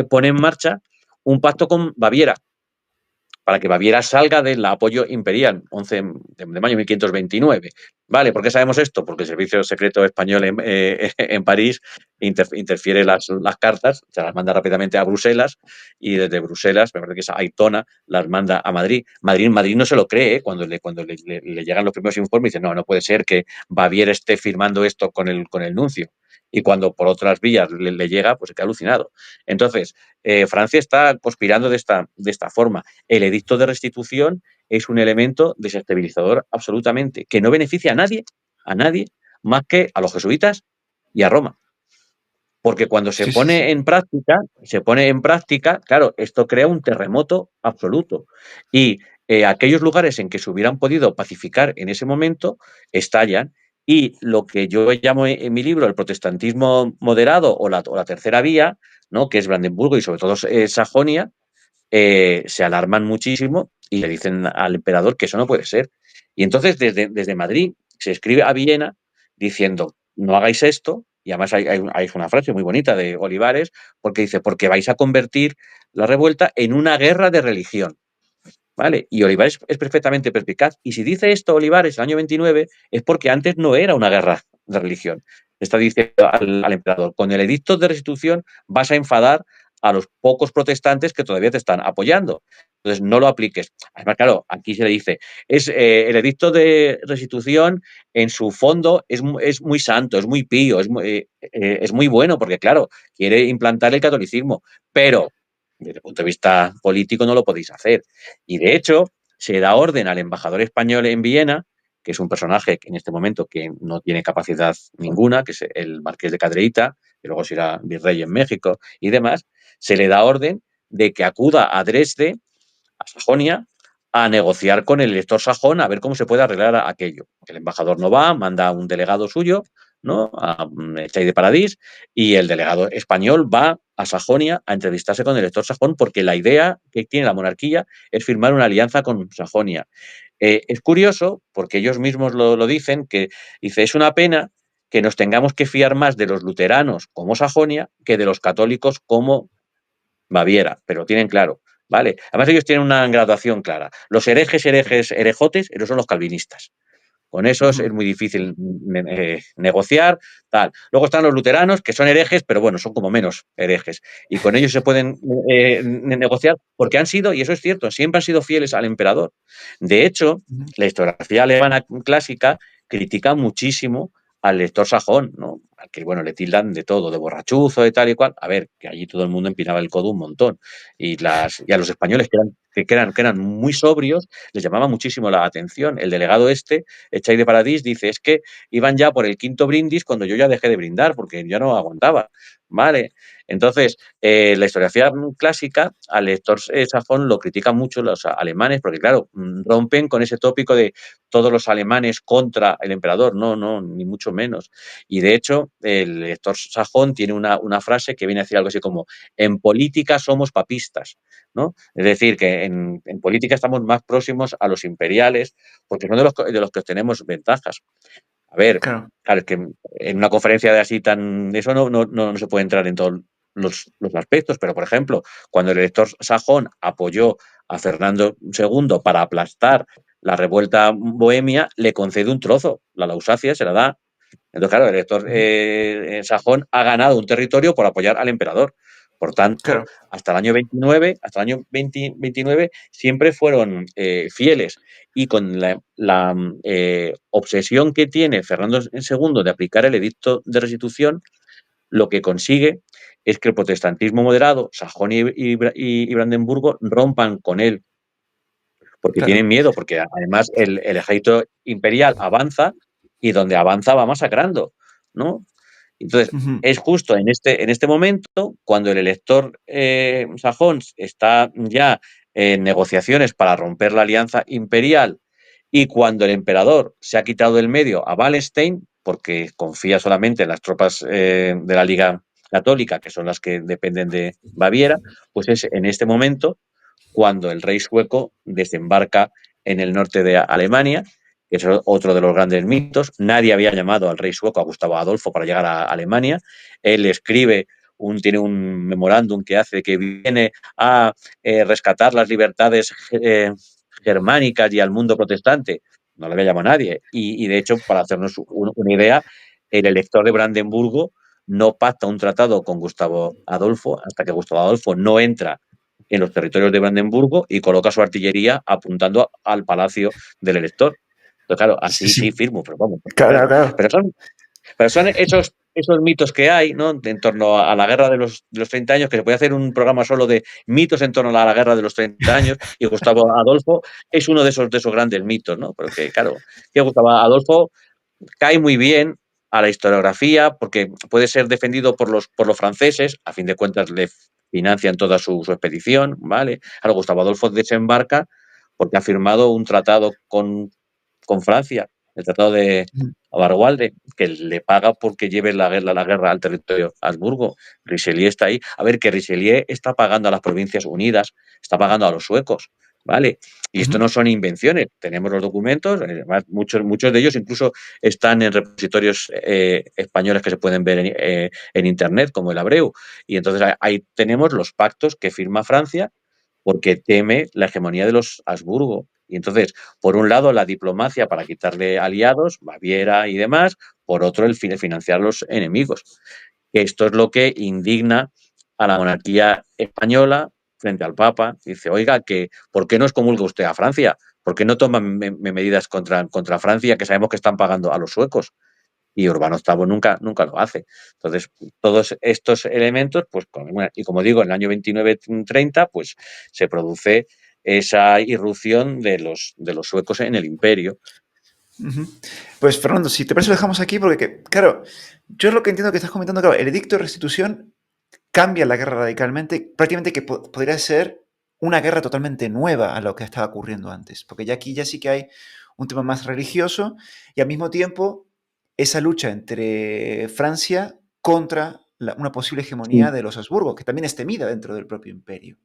pone en marcha un pacto con Baviera para que Baviera salga del apoyo imperial, 11 de mayo de 1529. ¿Vale? ¿Por qué sabemos esto? Porque el Servicio Secreto Español en París interfiere las cartas, se las manda rápidamente a Bruselas, y desde Bruselas, me parece que es Aitona, las manda a Madrid. Madrid no se lo cree, ¿eh? Cuando le llegan los primeros informes, dice, no puede ser que Baviera esté firmando esto con el nuncio. Y cuando por otras vías le llega, pues se queda alucinado. Entonces, Francia está conspirando de esta forma. El edicto de restitución es un elemento desestabilizador absolutamente, que no beneficia a nadie, más que a los jesuitas y a Roma. Porque cuando Sí, sí, sí. se pone en práctica, claro, esto crea un terremoto absoluto. Y aquellos lugares en que se hubieran podido pacificar en ese momento, estallan. Y lo que yo llamo en mi libro el protestantismo moderado o la tercera vía, ¿no? Que es Brandenburgo y sobre todo Sajonia, se alarman muchísimo y le dicen al emperador que eso no puede ser. Y entonces desde Madrid se escribe a Viena diciendo, no hagáis esto, y además hay una frase muy bonita de Olivares, porque dice, porque vais a convertir la revuelta en una guerra de religión. ¿Vale? Y Olivares es perfectamente perspicaz. Y si dice esto Olivares el año 29, es porque antes no era una guerra de religión. Está diciendo al emperador, con el edicto de restitución vas a enfadar a los pocos protestantes que todavía te están apoyando. Entonces, no lo apliques. Además, claro, aquí se le dice, el edicto de restitución en su fondo es muy santo, es muy pío, es muy bueno, porque, claro, quiere implantar el catolicismo, pero desde el punto de vista político no lo podéis hacer. Y de hecho, se da orden al embajador español en Viena, que es un personaje que en este momento que no tiene capacidad ninguna, que es el marqués de Cadreita, que luego será virrey en México y demás, se le da orden de que acuda a Dresde, a Sajonia, a negociar con el elector sajón a ver cómo se puede arreglar aquello. El embajador no va, manda a un delegado suyo, ¿no? A Chay de Paradís, y el delegado español va a Sajonia a entrevistarse con el elector sajón porque la idea que tiene la monarquía es firmar una alianza con Sajonia. Es curioso, porque ellos mismos lo dicen, que dice, es una pena que nos tengamos que fiar más de los luteranos como Sajonia que de los católicos como Baviera, pero lo tienen claro, ¿vale? Además ellos tienen una graduación clara. Los herejotes, esos son los calvinistas. Con esos es Ujú. muy difícil negociar, tal. Luego están los luteranos, que son herejes, pero bueno, son como menos herejes. Y con ellos se pueden negociar porque han sido, y eso es cierto, siempre han sido fieles al emperador. De hecho, Ujú. la historiografía alemana clásica critica muchísimo al lector sajón, ¿no? Al que, bueno, le tildan de todo, de borrachuzo, de tal y cual. A ver, que allí todo el mundo empinaba el codo un montón. Y a los españoles que eran muy sobrios, les llamaba muchísimo la atención. El delegado Chay de Paradís dice, es que iban ya por el quinto brindis cuando yo ya dejé de brindar, porque ya no aguantaba. ¿Vale? Entonces, la historiografía clásica, al lector sajón lo critican mucho los alemanes, porque claro, rompen con ese tópico de todos los alemanes contra el emperador. No, ni mucho menos. Y de hecho, el lector sajón tiene una frase que viene a decir algo así como, en política somos papistas, ¿no? Es decir, que en política estamos más próximos a los imperiales, porque son de los que obtenemos ventajas. A ver, Claro, claro, es que en una conferencia de así tan. Eso no se puede entrar en todos los aspectos, pero por ejemplo, cuando el elector sajón apoyó a Fernando II para aplastar la revuelta bohemia, le concede un trozo, la Lausacia se la da. Entonces, claro, el elector ujú, sajón ha ganado un territorio por apoyar al emperador. Por tanto, claro, hasta el año 29, siempre fueron fieles, y con la obsesión que tiene Fernando II de aplicar el edicto de restitución, lo que consigue es que el protestantismo moderado, Sajonia y Brandenburgo, rompan con él, porque claro. tienen miedo, porque además el ejército imperial avanza y donde avanza va masacrando, ¿no? Entonces, Ujú. es justo en este momento cuando el elector sajón está ya negociaciones para romper la alianza imperial, y cuando el emperador se ha quitado del medio a Wallenstein, porque confía solamente en las tropas de la Liga Católica, que son las que dependen de Baviera, pues es en este momento cuando el rey sueco desembarca en el norte de Alemania, que es otro de los grandes mitos. Nadie había llamado al rey sueco, a Gustavo Adolfo, para llegar a Alemania. Él escribe, tiene un memorándum que hace que viene a rescatar las libertades germánicas y al mundo protestante. No le había llamado a nadie. Y de hecho, para hacernos una idea, el elector de Brandenburgo no pacta un tratado con Gustavo Adolfo hasta que Gustavo Adolfo no entra en los territorios de Brandenburgo y coloca su artillería apuntando al palacio del elector. Entonces, claro, Sí, así sí sí. firmo, pero vamos, Claro, claro. pero son esos mitos que hay, ¿no? En torno a la guerra de los 30 años, que se puede hacer un programa solo de mitos en torno a la guerra de los 30 años, y Gustavo Adolfo es uno de esos grandes mitos, ¿no? Porque, claro, que Gustavo Adolfo cae muy bien a la historiografía porque puede ser defendido por los franceses, a fin de cuentas le financian toda su expedición, ¿vale? Ahora Gustavo Adolfo desembarca porque ha firmado un tratado con Francia, el tratado de Ujú, Abarwalde, que le paga porque lleve la guerra al territorio Habsburgo. Richelieu está ahí. A ver, que Richelieu está pagando a las Provincias Unidas, está pagando a los suecos, ¿vale? Y esto ujú, no son invenciones, tenemos los documentos, además muchos de ellos incluso están en repositorios españoles que se pueden ver en Internet, como el Abreu. Y entonces ahí tenemos los pactos que firma Francia porque teme la hegemonía de los Habsburgo. Y entonces, por un lado, la diplomacia para quitarle aliados, Baviera y demás, por otro, el financiar los enemigos. Esto es lo que indigna a la monarquía española frente al Papa. Dice, oiga, que ¿por qué no excomulga usted a Francia? ¿Por qué no toma medidas contra Francia, que sabemos que están pagando a los suecos? Y Urbano VIII nunca lo hace. Entonces, todos estos elementos, pues, y como digo, en el año 29-30, pues se produce esa irrupción de los suecos en el imperio. ujú. Pues Fernando, si te parece lo dejamos aquí porque, claro, yo es lo que entiendo que estás comentando, claro, el edicto de restitución cambia la guerra radicalmente, prácticamente que podría ser una guerra totalmente nueva a lo que estaba ocurriendo antes, porque ya aquí ya sí que hay un tema más religioso y al mismo tiempo esa lucha entre Francia contra una posible hegemonía Sí. de los Habsburgo, que también es temida dentro del propio imperio.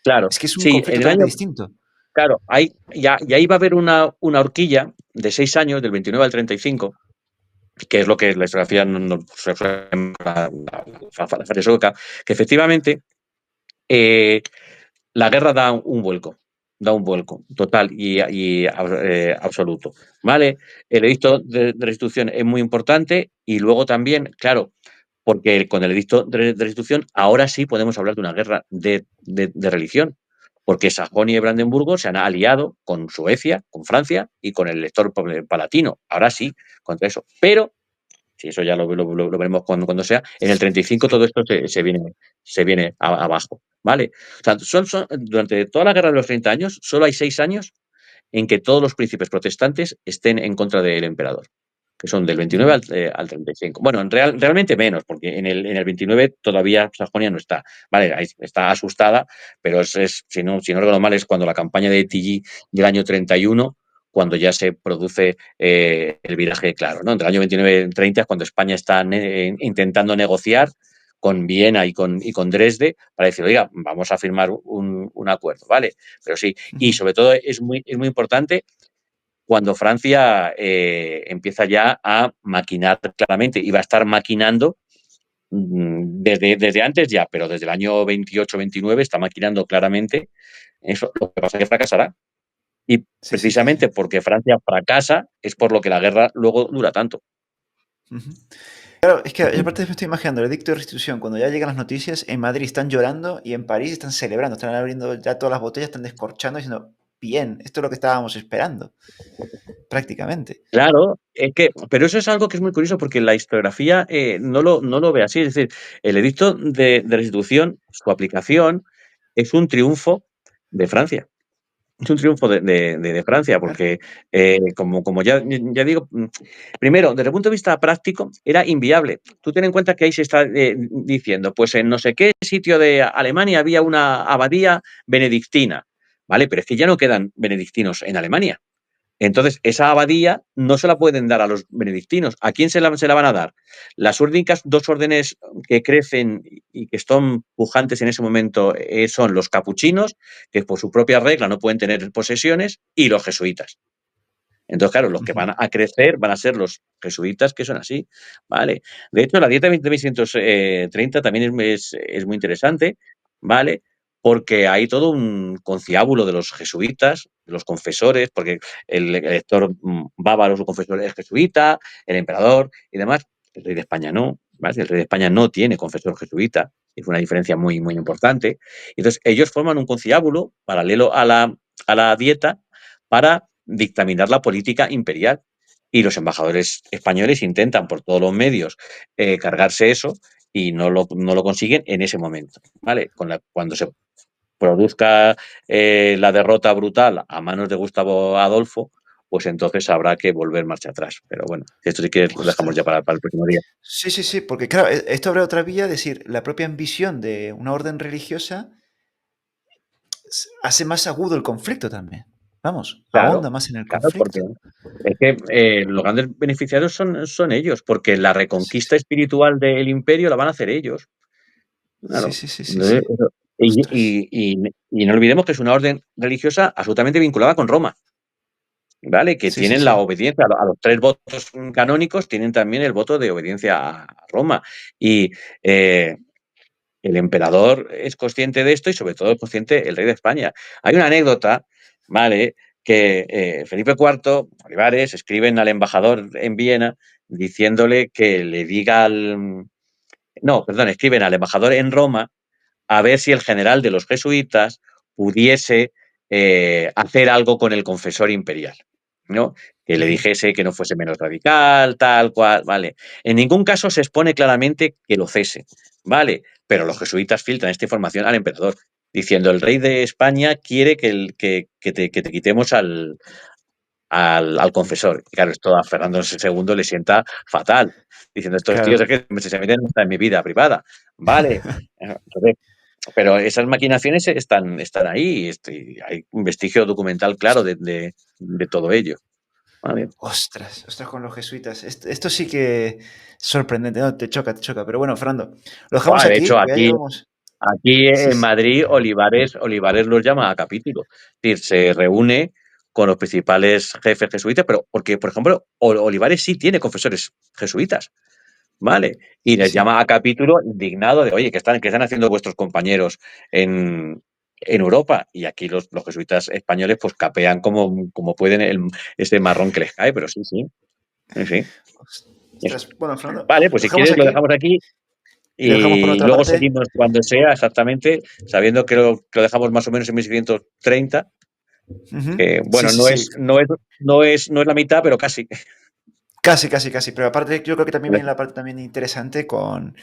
Claro, Es que es un sí, conflicto en el totalmente año, distinto. claro, y ahí va a haber una horquilla de 6 años, del 29 al 35, que es lo que la historiografía se refiere a la fase sueca, que efectivamente eh, la guerra da un vuelco total y absoluto, ¿vale? El edicto de restitución es muy importante y luego también, claro, porque con el edicto de restitución ahora sí podemos hablar de una guerra de religión, porque Sajonia y Brandenburgo se han aliado con Suecia, con Francia y con el elector palatino. Ahora sí, contra eso. Pero si eso ya lo veremos cuando sea, en el 35 todo esto se viene abajo, ¿vale? O sea, durante toda la guerra de los 30 años, solo hay 6 años en que todos los príncipes protestantes estén en contra del emperador, que son del 29 Ujú, al 35. Bueno, realmente menos, porque en el 29 todavía Sajonia no está, ¿vale? Ahí está asustada, pero si no recuerdo mal, es cuando la campaña de Tilly del año 31, cuando ya se produce el viraje claro, ¿no? Entre el año 29 y 30 es cuando España está intentando negociar con Viena y con Dresde para decir, oiga, vamos a firmar un acuerdo, ¿vale? Pero sí, y ujú, sobre todo es muy importante cuando Francia empieza ya a maquinar claramente, y va a estar maquinando desde antes ya, pero desde el año 28-29 está maquinando claramente eso. Lo que pasa es que fracasará. Y sí, sí, sí, sí. precisamente porque Francia fracasa es por lo que la guerra luego dura tanto. Ujú. Claro, es que aparte me estoy imaginando el edicto de restitución, cuando ya llegan las noticias, en Madrid están llorando y en París están celebrando, están abriendo ya todas las botellas, están descorchando, diciendo, bien, esto es lo que estábamos esperando, prácticamente. Claro, pero eso es algo que es muy curioso porque la historiografía no lo ve así. Es decir, el edicto de restitución, su aplicación, es un triunfo de Francia. Es un triunfo de Francia, Claro. porque, como ya digo, primero, desde el punto de vista práctico, era inviable. Tú ten en cuenta que ahí se está diciendo, pues en no sé qué sitio de Alemania había una abadía benedictina. ¿vale? Pero es que ya no quedan benedictinos en Alemania. Entonces, esa abadía no se la pueden dar a los benedictinos. ¿A quién se la van a dar? Las únicas dos órdenes que crecen y que están pujantes en ese momento son los capuchinos, que por su propia regla no pueden tener posesiones, y los jesuitas. Entonces, claro, los que Ujú. van a crecer van a ser los jesuitas, que son así, ¿vale? De hecho, la dieta 2630 también es muy interesante, ¿vale? Porque hay todo un conciliábulo de los jesuitas, de los confesores, porque el elector bávaro, su confesor es jesuita, el emperador y demás. El rey de España no, ¿vale? El rey de España no tiene confesor jesuita, es una diferencia muy, muy importante. Entonces, ellos forman un conciliábulo paralelo a la dieta para dictaminar la política imperial. Y los embajadores españoles intentan por todos los medios cargarse eso y no lo consiguen en ese momento. ¿Vale? Cuando se produzca la derrota brutal a manos de Gustavo Adolfo, pues entonces habrá que volver marcha atrás. Pero bueno, esto sí que lo dejamos ya Ostras. para el próximo día. Sí, sí, sí, porque claro, esto abre otra vía, es decir, la propia ambición de una orden religiosa hace más agudo el conflicto también. Vamos, ahonda Claro, más en el claro, porque conflicto. es que los grandes beneficiarios son ellos, porque la Sí, reconquista sí, espiritual del imperio la van a hacer ellos. sí, Claro. sí, sí, sí, Entonces, sí. y, Ostras. y no olvidemos que es una orden religiosa absolutamente vinculada con Roma, ¿vale? Que Sí, sí, tienen la sí. obediencia a los tres votos canónicos, tienen también el voto de obediencia a Roma. Y el emperador es consciente de esto y sobre todo es consciente el rey de España. Hay una anécdota, ¿vale? Que Felipe IV, Olivares, escriben al embajador en Viena diciéndole que le diga al... No, perdón, escriben al embajador en Roma a ver si el general de los jesuitas pudiese hacer algo con el confesor imperial, ¿no? Que le Ujú. dijese que no fuese menos radical, tal cual, ¿vale? En ningún caso se expone claramente que lo cese, ¿vale? Pero los jesuitas filtran esta información al emperador, diciendo el rey de España quiere que te quitemos al confesor. Y claro, esto a Fernando II le sienta fatal, diciendo estos tíos es Claro. que se meten hasta en mi vida privada, ¿vale? Entonces, pero esas maquinaciones están ahí y hay un vestigio documental claro de todo ello. ¿Vale? Ostras, ostras con los jesuitas. Esto sí que es sorprendente. No, te choca, te choca. Pero bueno, Fernando, lo dejamos De aquí, hecho, que ya aquí, llevamos. aquí Sí, en sí. Madrid, Olivares los llama a capítulo. Es decir, se reúne con los principales jefes jesuitas, pero porque, por ejemplo, Olivares sí tiene confesores jesuitas. ¿Vale? Y Sí, les sí. llama a capítulo indignado de, oye, ¿qué están haciendo vuestros compañeros en Europa? Y aquí los jesuitas españoles pues capean como pueden ese marrón que les cae, pero sí, sí, sí, sí, eso. Ostras. Bueno, Fernando, Vale, pues lo si dejamos quieres lo aquí. dejamos aquí Y lo dejamos por y otra luego parte. seguimos cuando sea exactamente, sabiendo que lo dejamos más o menos en 1630, Ujú. que Sí, bueno, sí, no sí. es, no es, no es, no es la mitad, pero casi. Casi, casi, casi. Pero aparte, yo creo que también viene la parte también interesante con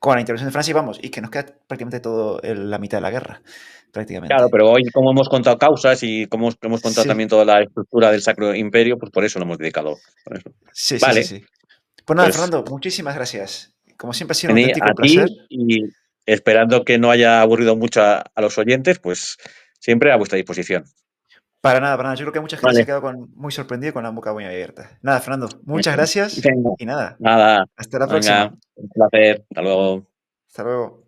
la intervención de Francia y vamos, y que nos queda prácticamente todo la mitad de la guerra, Claro, prácticamente. pero hoy como hemos contado causas y como hemos contado Sí, también toda la estructura del Sacro Imperio, pues por eso lo hemos dedicado. Por eso. sí, sí, sí, Vale, sí. Pues nada, pues Fernando, muchísimas gracias. Como siempre ha sido un vení auténtico a placer. ti y esperando que no haya aburrido mucho a los oyentes, pues siempre a vuestra disposición. Para nada, para nada. Yo creo que mucha gente se Vale. ha quedado muy sorprendida con la boca muy abierta. Nada, Fernando, muchas gracias Venga, y nada, nada, hasta la venga, próxima. un placer, hasta luego. Hasta luego.